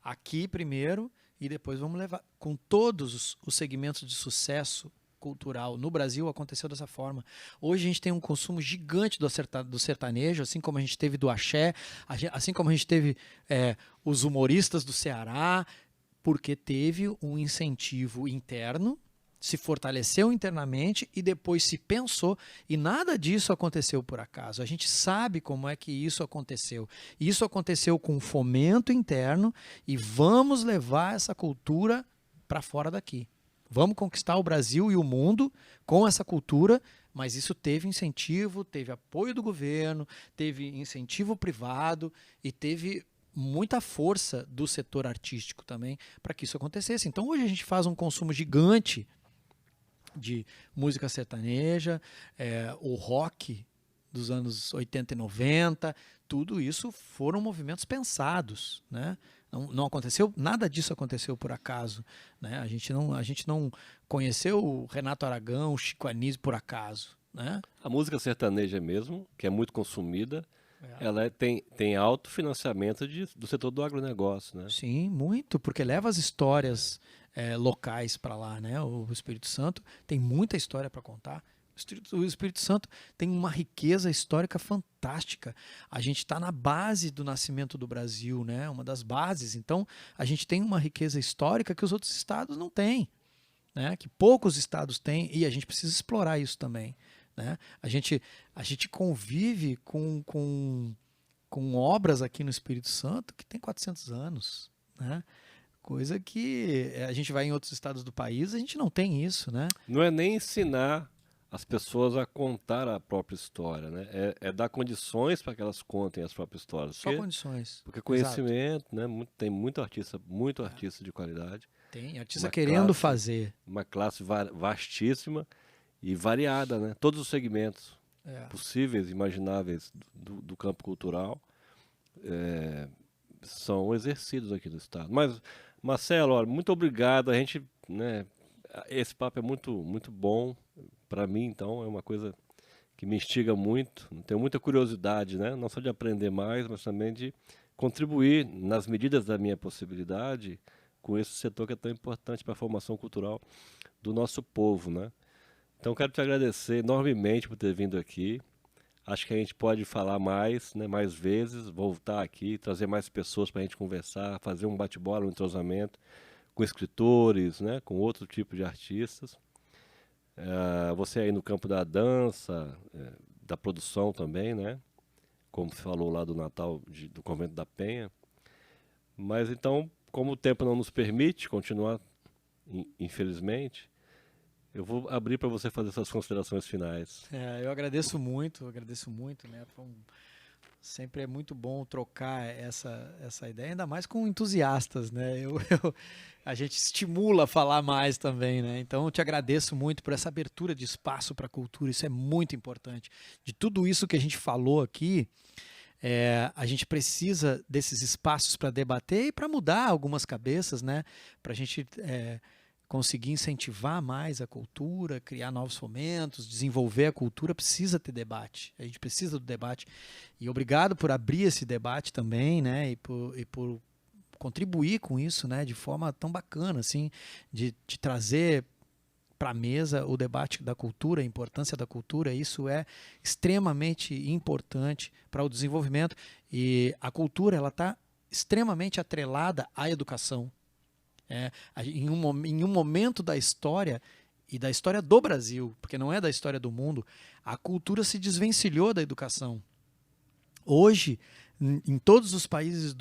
Speaker 2: aqui primeiro, e depois vamos levar. Com todos os segmentos de sucesso cultural no Brasil aconteceu dessa forma. Hoje a gente tem um consumo gigante do sertanejo, assim como a gente teve do axé, assim como a gente teve os humoristas do Ceará, porque teve um incentivo interno, se fortaleceu internamente e depois se pensou, e nada disso aconteceu por acaso. A gente sabe como é que isso aconteceu. Isso aconteceu com fomento interno, e vamos levar essa cultura para fora daqui. Vamos conquistar o Brasil e o mundo com essa cultura, mas isso teve incentivo, teve apoio do governo, teve incentivo privado e teve muita força do setor artístico também para que isso acontecesse. Então hoje a gente faz um consumo gigante de música sertaneja, o rock dos anos 80 e 90, tudo isso foram movimentos pensados, né? Não aconteceu, nada disso aconteceu por acaso, né? A gente não conheceu o Renato Aragão, o Chico Anísio por acaso, né?
Speaker 1: A música sertaneja mesmo, que é muito consumida, ela tem alto financiamento do setor do agronegócio, né?
Speaker 2: Sim, muito, porque leva as histórias locais para lá, né? O Espírito Santo tem muita história para contar. O Espírito Santo tem uma riqueza histórica fantástica. A gente está na base do nascimento do Brasil, né? Uma das bases. Então, a gente tem uma riqueza histórica que os outros estados não têm, né? Que poucos estados têm, e a gente precisa explorar isso também, né? A gente convive com obras aqui no Espírito Santo que tem 400 anos, né? Coisa que a gente vai em outros estados do país, a gente não tem isso, né?
Speaker 1: Não é nem ensinar as pessoas a contar a própria história, né? É dar condições para que elas contem as próprias histórias.
Speaker 2: Só condições.
Speaker 1: Porque conhecimento, né? Tem muito artista de qualidade.
Speaker 2: Tem artista querendo fazer.
Speaker 1: Uma classe vastíssima e variada, né? Todos os segmentos possíveis, imagináveis do campo cultural são exercidos aqui no estado. Mas, Marcelo, olha, muito obrigado. A gente, né? Esse papo é muito, muito bom. Para mim, então, é uma coisa que me instiga muito. Tenho muita curiosidade, né? Não só de aprender mais, mas também de contribuir nas medidas da minha possibilidade com esse setor que é tão importante para a formação cultural do nosso povo, né? Então, quero te agradecer enormemente por ter vindo aqui. Acho que a gente pode falar mais, né? Mais vezes, voltar aqui, trazer mais pessoas para a gente conversar, fazer um bate-bola, um entrosamento com escritores, né? Com outro tipo de artistas. Você aí no campo da dança, da produção também, né? Como você falou lá do Natal do Convento da Penha. Mas então, como o tempo não nos permite continuar, infelizmente, eu vou abrir para você fazer suas considerações finais.
Speaker 2: Eu agradeço muito, né? Sempre é muito bom trocar essa ideia, ainda mais com entusiastas, né? A gente estimula a falar mais também, né? Então eu te agradeço muito por essa abertura de espaço para a cultura, isso é muito importante. De tudo isso que a gente falou aqui, a gente precisa desses espaços para debater e para mudar algumas cabeças, né? Para a gente conseguir incentivar mais a cultura, criar novos fomentos, desenvolver a cultura, precisa ter debate. A gente precisa do debate. E obrigado por abrir esse debate também, né? E por contribuir com isso, né? De forma tão bacana, assim, de trazer para a mesa o debate da cultura, a importância da cultura. Isso é extremamente importante para o desenvolvimento. E a cultura ela está extremamente atrelada à educação. Em um momento da história, e da história do Brasil, porque não é da história do mundo, a cultura se desvencilhou da educação. Hoje, em todos os países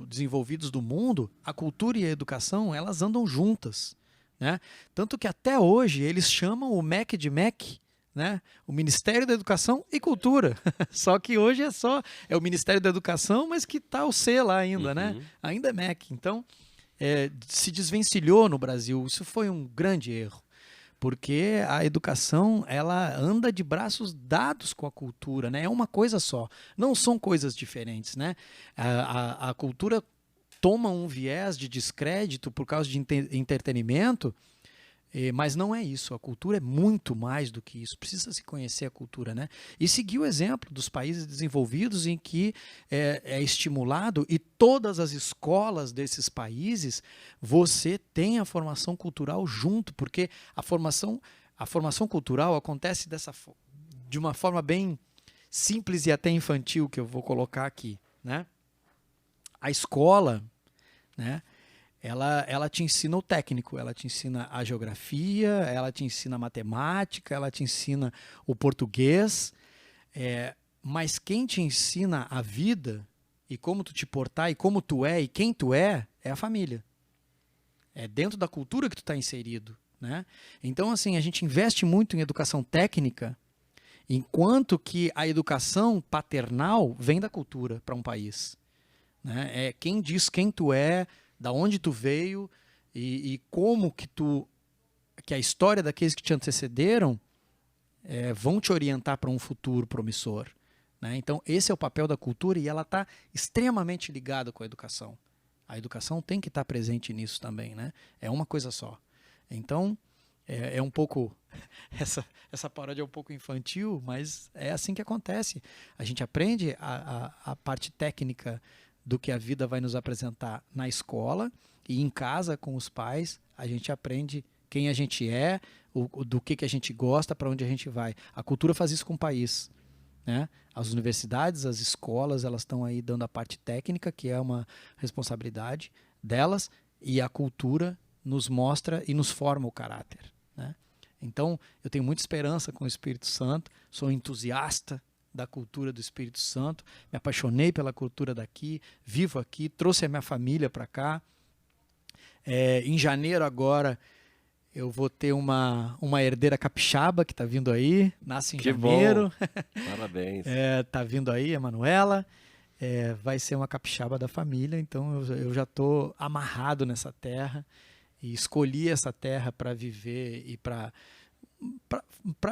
Speaker 2: desenvolvidos do mundo, a cultura e a educação elas andam juntas, né? Tanto que até hoje eles chamam o MEC de MEC, né? O Ministério da Educação e Cultura. Só que hoje é o Ministério da Educação, mas que está o C lá ainda, né? Ainda é MEC. Então, se desvencilhou no Brasil. Isso foi um grande erro, porque a educação ela anda de braços dados com a cultura, né? É uma coisa só, não são coisas diferentes, né? A cultura toma um viés de descrédito por causa de entretenimento, mas não é isso. A cultura é muito mais do que isso. Precisa se conhecer a cultura, né? E seguir o exemplo dos países desenvolvidos em que é estimulado, e todas as escolas desses países você tem a formação cultural junto, porque a formação cultural acontece de uma forma bem simples e até infantil, que eu vou colocar aqui, né? A escola, né? Ela te ensina o técnico, ela te ensina a geografia, ela te ensina a matemática, ela te ensina o português, mas quem te ensina a vida e como tu te portar e como tu é e quem tu é a família. É dentro da cultura que tu está inserido, né? Então, assim, a gente investe muito em educação técnica, enquanto que a educação paternal vem da cultura para um país, né? É quem diz quem tu é, da onde tu veio e como que a história daqueles que te antecederam vão te orientar para um futuro promissor, né? Então esse é o papel da cultura, e ela está extremamente ligada com a educação. A educação tem que estar presente nisso também, né? É uma coisa só. Então é um pouco essa paródia é um pouco infantil, mas é assim que acontece. A gente aprende a parte técnica do que a vida vai nos apresentar na escola, e em casa com os pais a gente aprende quem a gente é, do que a gente gosta, para onde a gente vai. A cultura faz isso com o país, né? As universidades, as escolas, elas estão aí dando a parte técnica, que é uma responsabilidade delas, e a cultura nos mostra e nos forma o caráter, né? Então eu tenho muita esperança com o Espírito Santo, sou entusiasta da cultura do Espírito Santo, me apaixonei pela cultura daqui, vivo aqui, trouxe a minha família para cá. Em janeiro agora eu vou ter uma herdeira capixaba que está vindo aí, nasce em janeiro.
Speaker 1: Bom. Parabéns.
Speaker 2: Tá vindo aí, a Manuela. Vai ser uma capixaba da família, então eu já estou amarrado nessa terra e escolhi essa terra para viver e para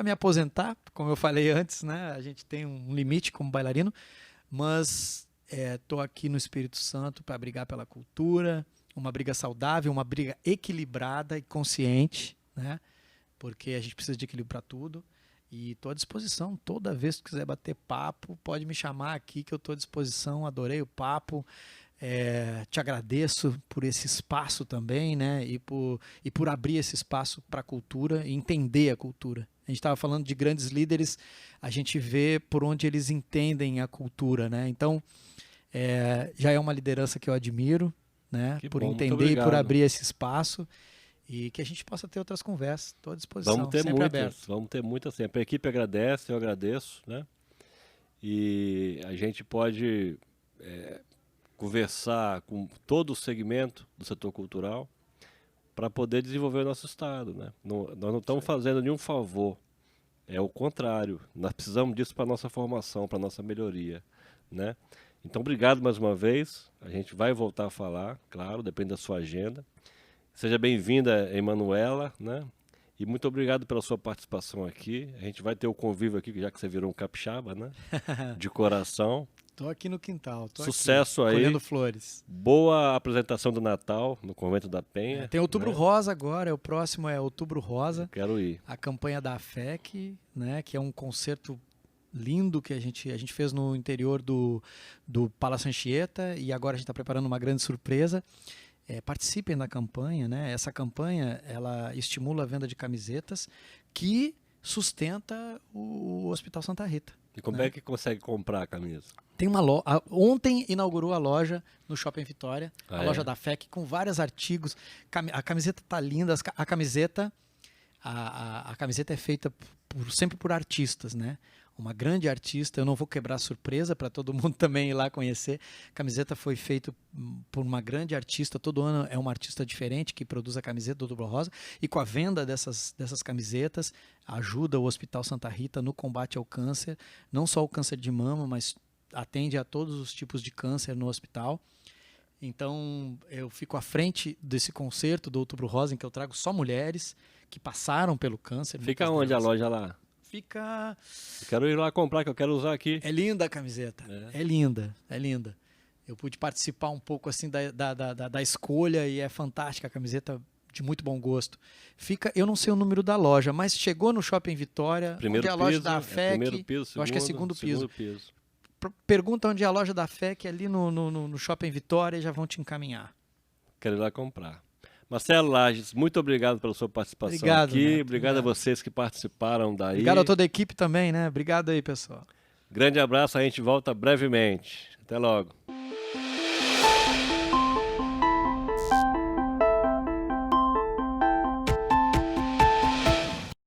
Speaker 2: me aposentar, como eu falei antes, né? A gente tem um limite como bailarino, mas estou aqui no Espírito Santo para brigar pela cultura, uma briga saudável, uma briga equilibrada e consciente, né? Porque a gente precisa de equilíbrio para tudo, e estou à disposição. Toda vez que tu quiser bater papo, pode me chamar aqui que eu estou à disposição. Adorei o papo. Te agradeço por esse espaço também, né? E por abrir esse espaço para a cultura e entender a cultura. A gente estava falando de grandes líderes, a gente vê por onde eles entendem a cultura, né? Então, já é uma liderança que eu admiro, né? Por entender e por abrir esse espaço, e que a gente possa ter outras conversas. Estou à disposição,
Speaker 1: vamos ter
Speaker 2: sempre
Speaker 1: muitas,
Speaker 2: aberto.
Speaker 1: Vamos ter muitas sempre. A equipe agradece, eu agradeço, né? E a gente pode conversar com todo o segmento do setor cultural para poder desenvolver o nosso estado, né? Nós não estamos fazendo nenhum favor, é o contrário. Nós precisamos disso para a nossa formação, para a nossa melhoria, né? Então, obrigado mais uma vez. A gente vai voltar a falar, claro, depende da sua agenda. Seja bem-vinda, Emanuela, né? E muito obrigado pela sua participação aqui. A gente vai ter o convívio aqui, já que você virou um capixaba, né? De coração.
Speaker 2: Tô aqui no quintal.
Speaker 1: Sucesso
Speaker 2: aqui,
Speaker 1: aí.
Speaker 2: Colhendo flores.
Speaker 1: Boa apresentação do Natal no Convento da Penha.
Speaker 2: Tem Outubro Rosa agora, o próximo é Outubro Rosa.
Speaker 1: Eu quero ir.
Speaker 2: A campanha da AFEC, né? Que é um concerto lindo que a gente fez no interior do Palácio Anchieta, e agora a gente está preparando uma grande surpresa. participem da campanha, né? Essa campanha, ela estimula a venda de camisetas que sustenta o Hospital Santa Rita.
Speaker 1: E como é que consegue comprar a camisa?
Speaker 2: Tem uma loja. Ontem inaugurou a loja no Shopping Vitória, a loja
Speaker 1: é?
Speaker 2: da FEC, com vários artigos. A camiseta tá linda. A camiseta é feita sempre por artistas, né? Uma grande artista. Eu não vou quebrar surpresa para todo mundo também ir lá conhecer. A camiseta foi feita por uma grande artista. Todo ano é uma artista diferente que produz a camiseta do Outubro Rosa. E com a venda dessas camisetas, ajuda o Hospital Santa Rita no combate ao câncer. Não só o câncer de mama, mas atende a todos os tipos de câncer no hospital. Então, eu fico à frente desse concerto do Outubro Rosa, em que eu trago só mulheres que passaram pelo câncer.
Speaker 1: Fica onde a loja lá?
Speaker 2: Fica...
Speaker 1: Eu quero ir lá comprar, que eu quero usar aqui.
Speaker 2: É linda a camiseta. É linda, é linda. Eu pude participar um pouco assim da escolha e é fantástica a camiseta, de muito bom gosto. Eu não sei o número da loja, mas chegou no Shopping Vitória,
Speaker 1: Primeiro
Speaker 2: onde é a
Speaker 1: piso,
Speaker 2: loja da FEC.
Speaker 1: Primeiro piso,
Speaker 2: Eu acho que é segundo piso.
Speaker 1: piso.
Speaker 2: Pergunta onde é a loja da FEC, ali no Shopping Vitória, e já vão te encaminhar.
Speaker 1: Quero ir lá comprar. Marcelo Lages, muito obrigado pela sua participação aqui.
Speaker 2: Neto,
Speaker 1: obrigado a vocês que participaram daí.
Speaker 2: Obrigado a toda a equipe também, né? Obrigado aí, pessoal.
Speaker 1: Grande abraço, a gente volta brevemente. Até logo.